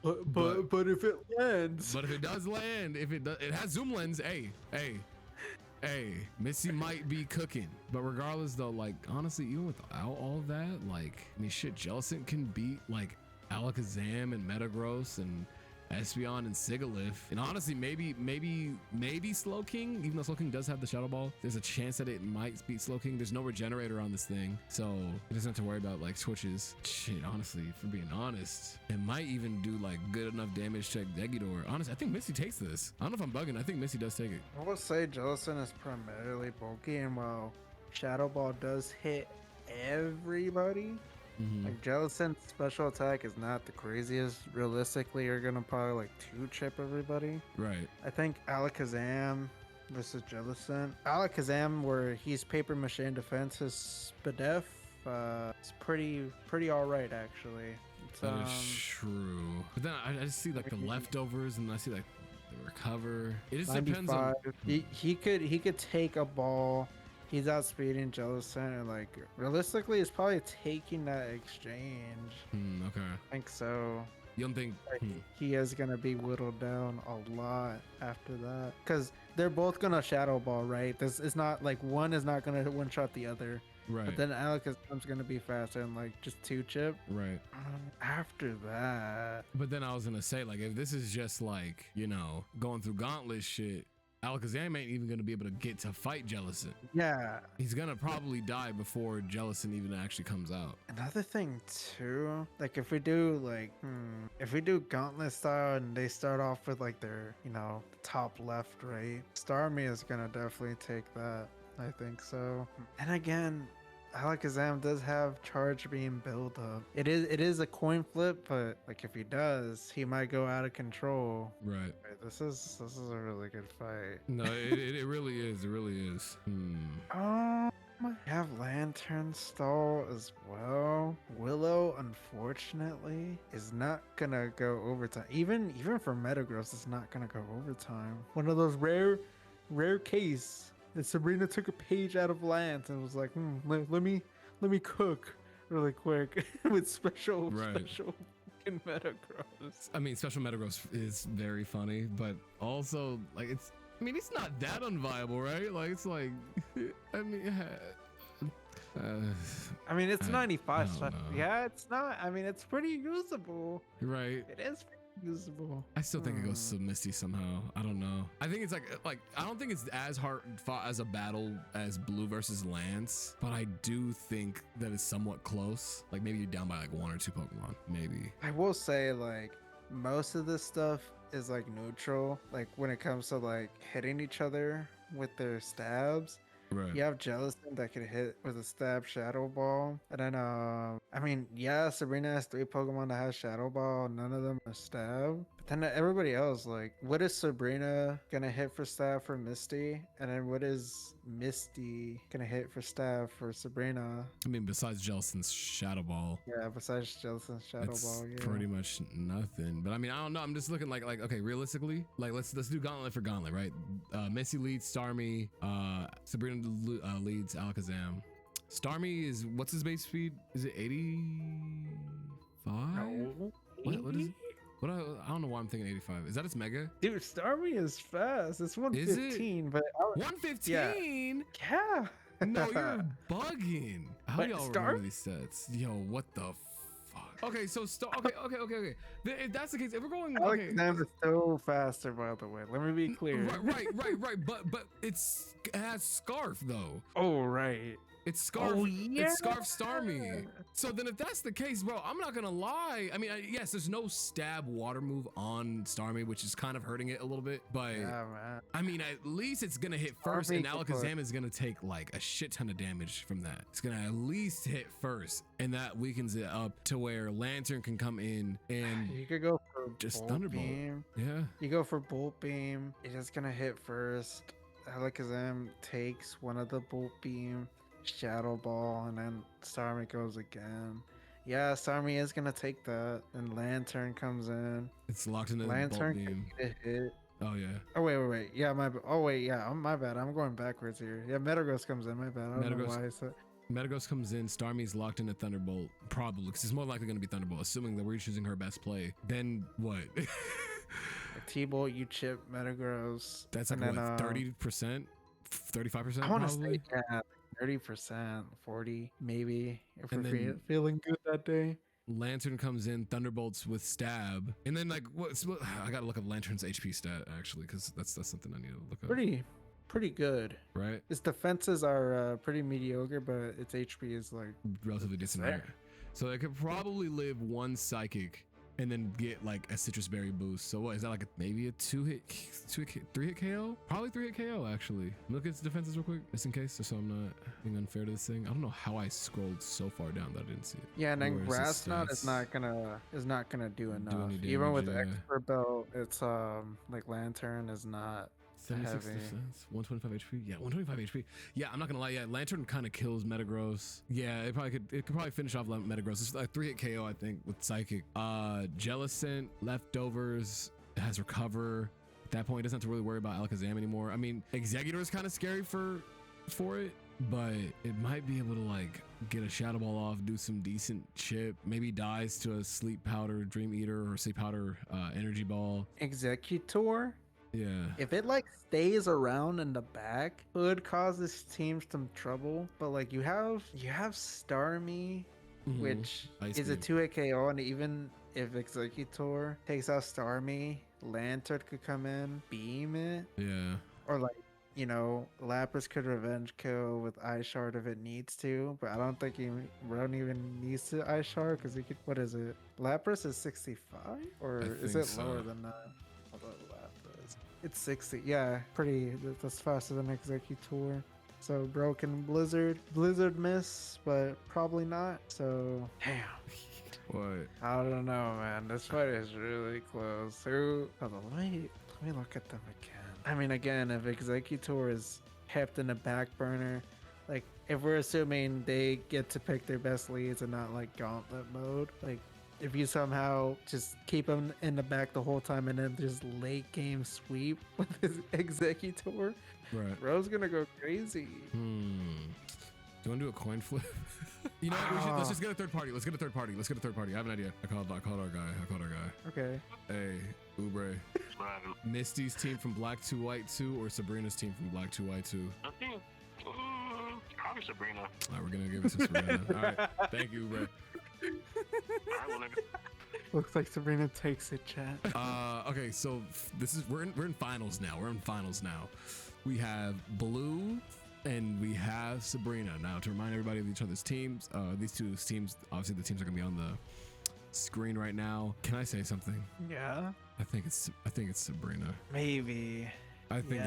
But if it lands. But if it does land, if it does, it has zoom lens. Hey, Missy might be cooking, but regardless though, like honestly, even without all that, like I mean, shit, Jellicent can beat like Alakazam and Metagross and Espeon and Sigilyph, and honestly, maybe Slowking, even though Slowking does have the Shadow Ball, there's a chance that it might beat Slowking. There's no regenerator on this thing, so it doesn't have to worry about like switches. Shit, honestly, for being honest, it might even do like good enough damage to Exeggutor. Honestly, I think Misty takes this. I don't know if I'm bugging. I think Misty does take it. I will say Jellicent is primarily bulky, and while Shadow Ball does hit everybody, like Jellicent's special attack is not the craziest. Realistically, you're gonna probably like 2-chip everybody. Right. I think Alakazam versus Jellicent. Alakazam, where he's paper mache in defense, his Spadef is pretty all right actually. It's, that is true. But then I just see like the leftovers, and I see like the recover. It just depends on. He could take a ball. He's outspeeding Jellicent, and like realistically, it's probably taking that exchange. Okay. I think so. You don't think he is gonna be whittled down a lot after that? Because they're both gonna Shadow Ball, right? This is not like one is not gonna one shot the other. Right. But then Alakazam's gonna be faster and like just 2-chip. Right. After that. But then I was gonna say, like, if this is just like, you know, going through gauntlet shit, Alakazam ain't even gonna be able to get to fight Jellicent. Yeah. He's gonna probably die before Jellicent even actually comes out. Another thing too, like if we do gauntlet style and they start off with like their, you know, top left, right? Starmie is gonna definitely take that. I think so. And again, Alakazam does have charge beam build up. It is a coin flip, but like if he does, he might go out of control. Right. This is a really good fight. No, it really is. It really is. I have Lantern Stall as well. Willow, unfortunately, is not gonna go overtime. Even for Metagross, it's not gonna go overtime. One of those rare case. And Sabrina took a page out of Lance and was like, let me cook really quick with special fucking Metagross. I mean, special Metagross is very funny, but also like it's not that unviable, right? Like it's like, it's 95 special. Yeah, it's not. I mean, it's pretty usable. Right. It is usable. I still think it goes to Misty somehow. I don't know. I think it's like I don't think it's as hard fought as a battle as Blue versus Lance, but I do think that it's somewhat close. Like maybe you're down by like 1 or 2 Pokemon, maybe. I will say like most of this stuff is like neutral. Like when it comes to like hitting each other with their stabs. Right. You have Jellicent that can hit with a stab Shadow Ball. And then, Sabrina has 3 Pokemon that has Shadow Ball. None of them are stab. But then everybody else, like, what is Sabrina gonna hit for stab for Misty? And then what is Misty gonna hit for stab for Sabrina? I mean, besides Jellicent's Shadow Ball. Yeah, besides Jellicent's Shadow Ball, yeah. Pretty much nothing. But I mean, I don't know. I'm just looking like okay, realistically, like let's do gauntlet for gauntlet, right? Misty leads Starmie, Sabrina leads Alakazam. Starmie is, what's his base speed? Is it 85? No. What is it? I don't know why I'm thinking 85. Is that its mega? Dude, Starmie is fast. It's 115, but 115? Yeah. No, you're bugging. How But do y'all remember these sets? Yo, what the fuck? Okay, so okay. If that's the case, if we're going, okay. Alakazam is so faster, by the way. Let me be clear. Right. But it has Scarf though. Oh, right. It's Scarf. Oh, yeah. It's Scarf Starmie. So then if that's the case, bro, I'm not gonna lie. I mean, yes, there's no stab water move on Starmie, which is kind of hurting it a little bit. But yeah, man. I mean, at least it's gonna hit first, and Alakazam is gonna take like a shit ton of damage from that. It's gonna at least hit first, and that weakens it up to where Lantern can come in and you could go for just Bolt Thunderbolt. Beam. Yeah. You go for Bolt Beam. It is gonna hit first. Alakazam takes one of the Bolt Beam, Shadow Ball, and then Starmie goes again. Yeah, Starmie is gonna take that, and Lantern comes in. It's locked into the Bolt Lantern Beam. can get a hit. Oh yeah. Oh wait. Yeah, my bad. I'm going backwards here. Yeah, Metagross comes in. My bad. I don't know why I said. Metagross comes in, Starmie's locked into Thunderbolt, probably, because it's more likely going to be Thunderbolt, assuming that we're choosing her best play. Then what? T-Bolt, you chip Metagross. That's like what, 30%? 35%? I want to say, yeah, 30%, 40, maybe, if And we're then feeling good that day. Lantern comes in, Thunderbolts with Stab. And then, like, I got to look up Lantern's HP stat, actually, because that's something I need to look up. Pretty good, right? Its defenses are pretty mediocre, but its HP is like relatively decent, right? So it could probably live one Psychic and then get like a Citrus Berry boost. So what is that, like maybe a 3-hit KO? Probably 3-hit KO actually. Look at its defenses real quick, just in case, just so I'm not being unfair to this thing. I don't know how I scrolled so far down that I didn't see it. Yeah, and then Grass Knot is not gonna do enough. Damage, even with Expert Belt, it's like Lantern is not 76 heavy. defense, 125 HP. Yeah, 125 HP. Yeah, I'm not gonna lie. Yeah, Lantern kind of kills Metagross. Yeah, it could probably finish off Metagross. It's like 3-hit KO, I think, with Psychic. Jellicent, Leftovers, has Recover. At that point, it doesn't have to really worry about Alakazam anymore. I mean, Exeggutor is kind of scary for it, but it might be able to like get a Shadow Ball off, do some decent chip, maybe dies to a Sleep Powder Dream Eater or Sleep Powder Energy Ball. Exeggutor? Yeah. If it like stays around in the back, could cause this team some trouble. But like you have Starmie, which is a 2-hit KO, and even if Exeggutor takes out Starmie, Lantern could come in, beam it. Yeah. Or like, you know, Lapras could revenge kill with Ice Shard if it needs to, but I don't think Ron even needs to Ice Shard because he could. What is it? Lapras is 65, or is it lower than that? Hold on, Lapras. It's 60. Yeah, pretty. That's faster than Exeggutor. So Broken Blizzard miss, but probably not. So damn. What? I don't know, man. This fight is really close. Hold on, let me look at them again. I mean, again, if Exeggutor is kept in the back burner, like if we're assuming they get to pick their best leads and not like gauntlet mode, like if you somehow just keep them in the back the whole time and then just late game sweep with his Exeggutor, right? Bro's gonna go crazy. Do you want to do a coin flip? You know what? Let's just get a third party. Let's get a third party. I have an idea. I called our guy. Okay. Hey, Ubre. Misty's team from Black 2 White 2 or Sabrina's team from Black 2 White 2? I think probably Sabrina. All right, we're gonna give it to Sabrina. All right, thank you, Ubre. All right, well, Looks like Sabrina takes it, chat. Okay, so we're in finals now. We have Blue and we have Sabrina. Now, to remind everybody of each other's teams, these two teams, obviously the teams are gonna be on the screen right now. Can I say something? Yeah. I think it's Sabrina. Maybe. I think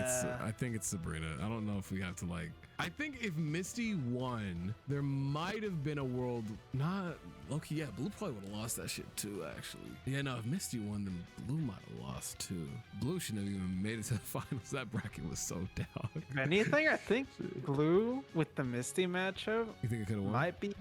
it's Sabrina. I don't know if we have to like. I think if Misty won, there might have been a world. Not Loki. Yeah, Blue probably would have lost that shit too. Actually, yeah. No, if Misty won, then Blue might have lost too. Blue shouldn't have even made it to the finals. That bracket was so down. If anything, I think Blue with the Misty matchup. You think it could have won? Might be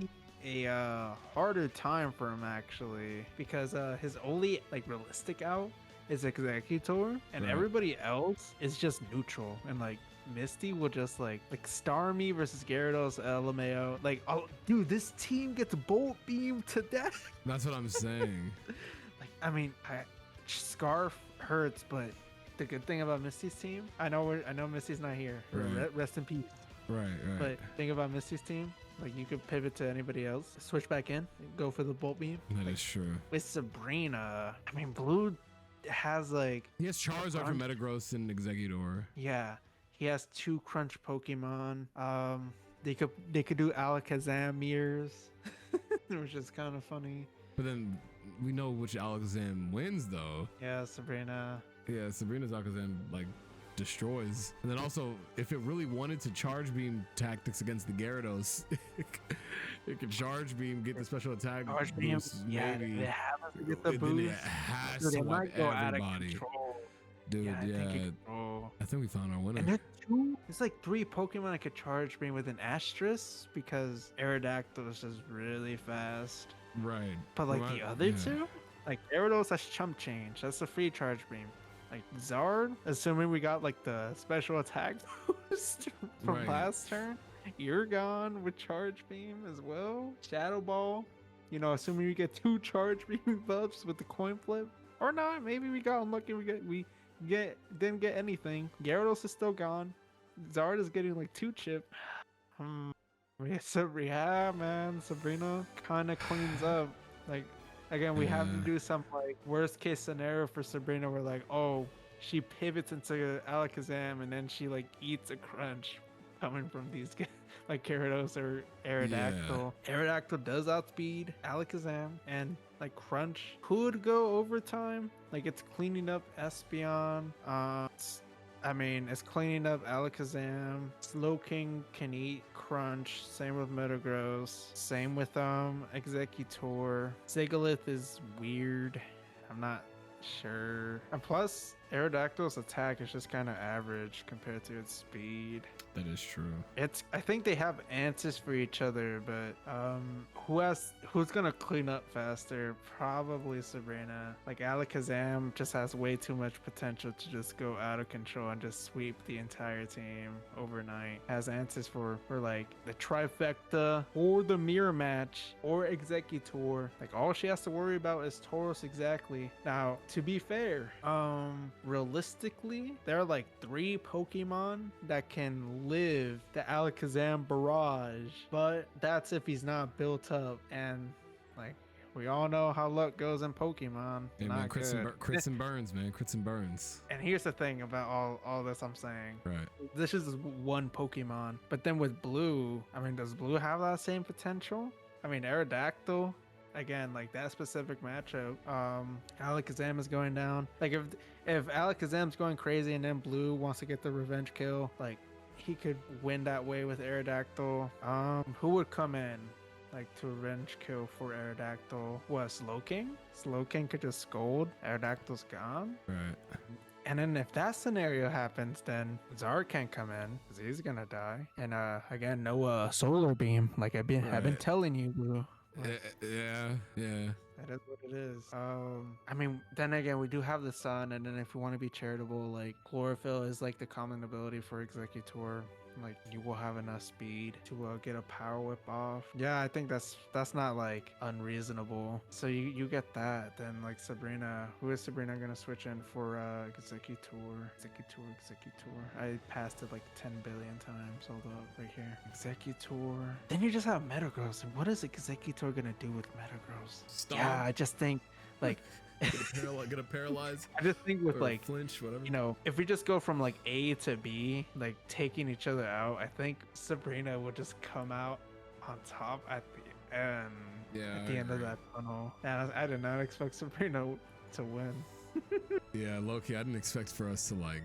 a harder time for him actually, because his only like realistic out is Exeggutor, and everybody else is just neutral, and like Misty will just like Starmie versus Gyarados, LMAO. Like, oh dude, this team gets Bolt Beam to death. That's what I'm saying. Like, I mean, Scarf hurts, but the good thing about Misty's team, I know Misty's not here. Right. Rest in peace. Right. But think about Misty's team, like you could pivot to anybody else, switch back in, go for the Bolt Beam. That is true. With Sabrina, I mean, Blue has like he has Charizard for Metagross and Exeggutor. Yeah, he has 2 crunch Pokemon. They could do Alakazam mirrors, which is kind of funny. But then we know which Alakazam wins though. Yeah, Sabrina. Yeah, Sabrina's Alakazam like destroys. And then also, if it really wanted to charge beam tactics against the Gyarados, it could charge beam, get the special attack boost, maybe. It has to get the boost. Then it has to wipe everybody. Dude, yeah. I think we found our winner. And they're 2 There's like 3 Pokemon that could charge beam with an asterisk because Aerodactyl is just really fast. Right. But like Well, the other yeah. two, like Gyarados, that's chump change. That's a free charge beam. Like Zard, assuming we got like the special attack boost from Right. last turn. You're gone with charge beam as well. Shadow Ball, you know, assuming we get 2 charge beam buffs with the coin flip. Or not, maybe we got unlucky. Didn't get anything. Gyarados is still gone. Zard is getting like 2 chip. Yeah, man. Sabrina kind of cleans up. Like, again, we have to Yeah. do some like worst case scenario for Sabrina. We're like, oh, she pivots into Alakazam and then she like eats a crunch coming from these guys, like Gyarados or Aerodactyl. Aerodactyl does outspeed Alakazam, and like Crunch could go overtime. Like it's cleaning up Espeon. It's cleaning up Alakazam. Slowking can eat Crunch. Same with Metagross. Same with Executor. Sigalith is weird. I'm not sure. And plus, Aerodactyl's attack is just kind of average compared to its speed. That is true. I think they have answers for each other, but who's gonna clean up faster? Probably Sabrina. Like Alakazam just has way too much potential to just go out of control and just sweep the entire team overnight. Has answers for like the trifecta or the mirror match or Executor. Like all she has to worry about is Tauros exactly. Now, to be fair, realistically, there are like 3 Pokemon that can live the Alakazam barrage, but that's if he's not built up, and like we all know how luck goes in Pokemon. Hey, Not man, good. crits and burns, man. Crits and burns. And here's the thing about all this I'm saying. Right. This is one Pokemon, but then with Blue, I mean, does Blue have that same potential? I mean, Aerodactyl, again, like that specific matchup, Alakazam is going down. Like if Alakazam's going crazy and then Blue wants to get the revenge kill, like he could win that way with Aerodactyl. Who would come in like to revenge kill for Aerodactyl? What, Slowking? Slowking could just scold. Aerodactyl's gone. Right. And then if that scenario happens, then Zard can't come in because he's gonna die. And again, no solar beam. Like I've been Right. telling you, Blue. Yeah. That is what it is. I mean, then again, we do have the sun, and then if we want to be charitable, like Chlorophyll is like the common ability for Executor. Like you will have enough speed to get a power whip off. Yeah, I think that's not like unreasonable. So you get that. Then like Sabrina, who is Sabrina gonna switch in for Executor? I passed it like 10 billion times. Hold up, right here. Executor. Then you just have Metagross. And what is Executor gonna do with Metagross? Stop. Yeah, I just think like Gonna paralyze. I just think with or like flinch, whatever. you know, if we just go from like A to B, like taking each other out, I think Sabrina will just come out on top at the end. Yeah. At the end of that tunnel. And I did not expect Sabrina to win. Yeah, Loki, I didn't expect for us to like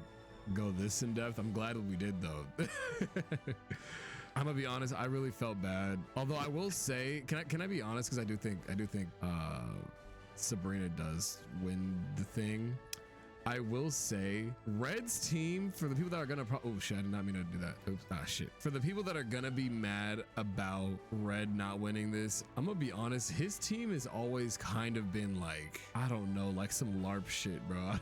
go this in depth. I'm glad we did though. I'm gonna be honest, I really felt bad. Although I will say, can I be honest? Because I do think Sabrina does win the thing. I will say Red's team, for the people that are gonna oh shit, I did not mean to do that. Oops. Shit. For the people that are gonna be mad about Red not winning this, I'm gonna be honest, his team has always kind of been like, I don't know, like some LARP shit, bro.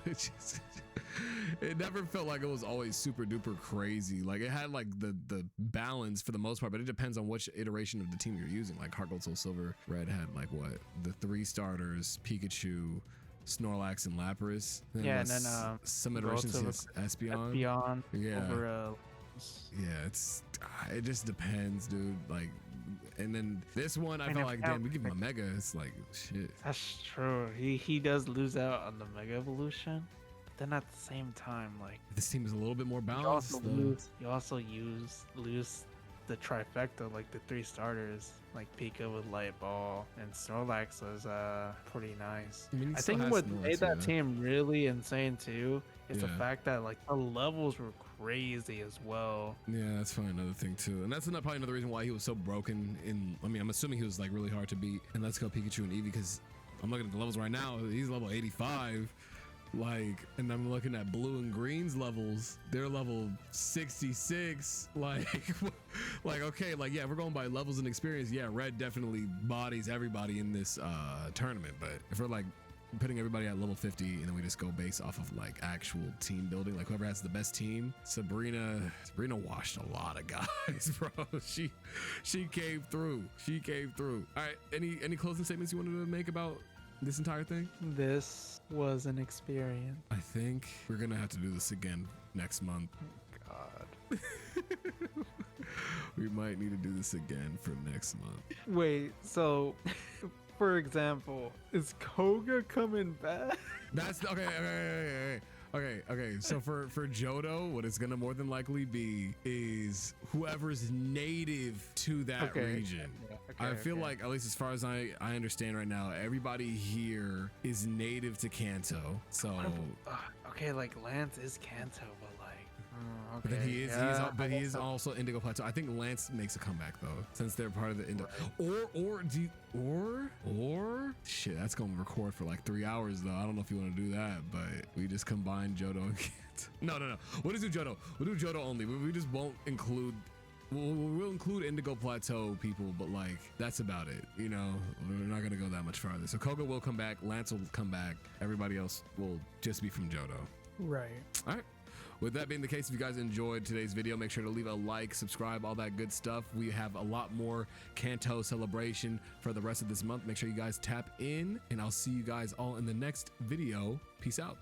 It never felt like it was always super duper crazy. Like it had like the balance for the most part, but it depends on which iteration of the team you're using. Like Heart Gold Soul Silver Red had like what, the 3 starters, Pikachu, Snorlax, and Lapras. Yeah, and then some iterations is Espeon. Yeah. Over Yeah, it just depends, dude. Like, and then this one, I felt like, damn, we give him a Mega. It's like, shit. That's true. He does lose out on the Mega Evolution. But then at the same time, like This team is a little bit more balanced. You also lose the trifecta, like the 3 starters, like Pika with Light Ball, and Snorlax was pretty nice. I mean, I think what made that team really insane too is the fact that like the levels were crazy as well. Yeah, that's probably another thing too, and that's probably another reason why he was so broken. I'm assuming he was like really hard to beat in Let's Go Pikachu and Eevee, because I'm looking at the levels right now. He's level 85. Like, and I'm looking at blue and green's levels. They're level 66. Like, like, okay, like, yeah, we're going by levels and experience. Yeah, red definitely bodies everybody in this tournament. But if we're like putting everybody at level 50 and then we just go based off of like actual team building, like whoever has the best team, Sabrina washed a lot of guys, bro. She came through. All right, any closing statements you wanted to make about this entire thing? This was an experience. I think we're gonna have to do this again next month. God. We might need to do this again for next month. Wait, so for example, is Koga coming back? That's okay. So for Johto, what it's gonna more than likely be is whoever's native to that region. Yeah, I feel like, at least as far as I understand right now, everybody here is native to Kanto. So Okay, like Lance is Kanto, but like, okay. but then he is yeah, also Indigo Plateau. I think Lance makes a comeback though, since they're part of the Indigo. Or shit, that's gonna record for like 3 hours though. I don't know if you want to do that, but we just combine Johto and Kanto. No. We'll just do Johto. We'll do Johto only. We just won't include. We'll include Indigo Plateau people, but like that's about it. You know, we're not gonna go that much farther. So Koga will come back. Lance will come back. Everybody else will just be from Johto. Right. All right. With that being the case, if you guys enjoyed today's video, make sure to leave a like, subscribe, all that good stuff. We have a lot more Kanto celebration for the rest of this month. Make sure you guys tap in, and I'll see you guys all in the next video. Peace out.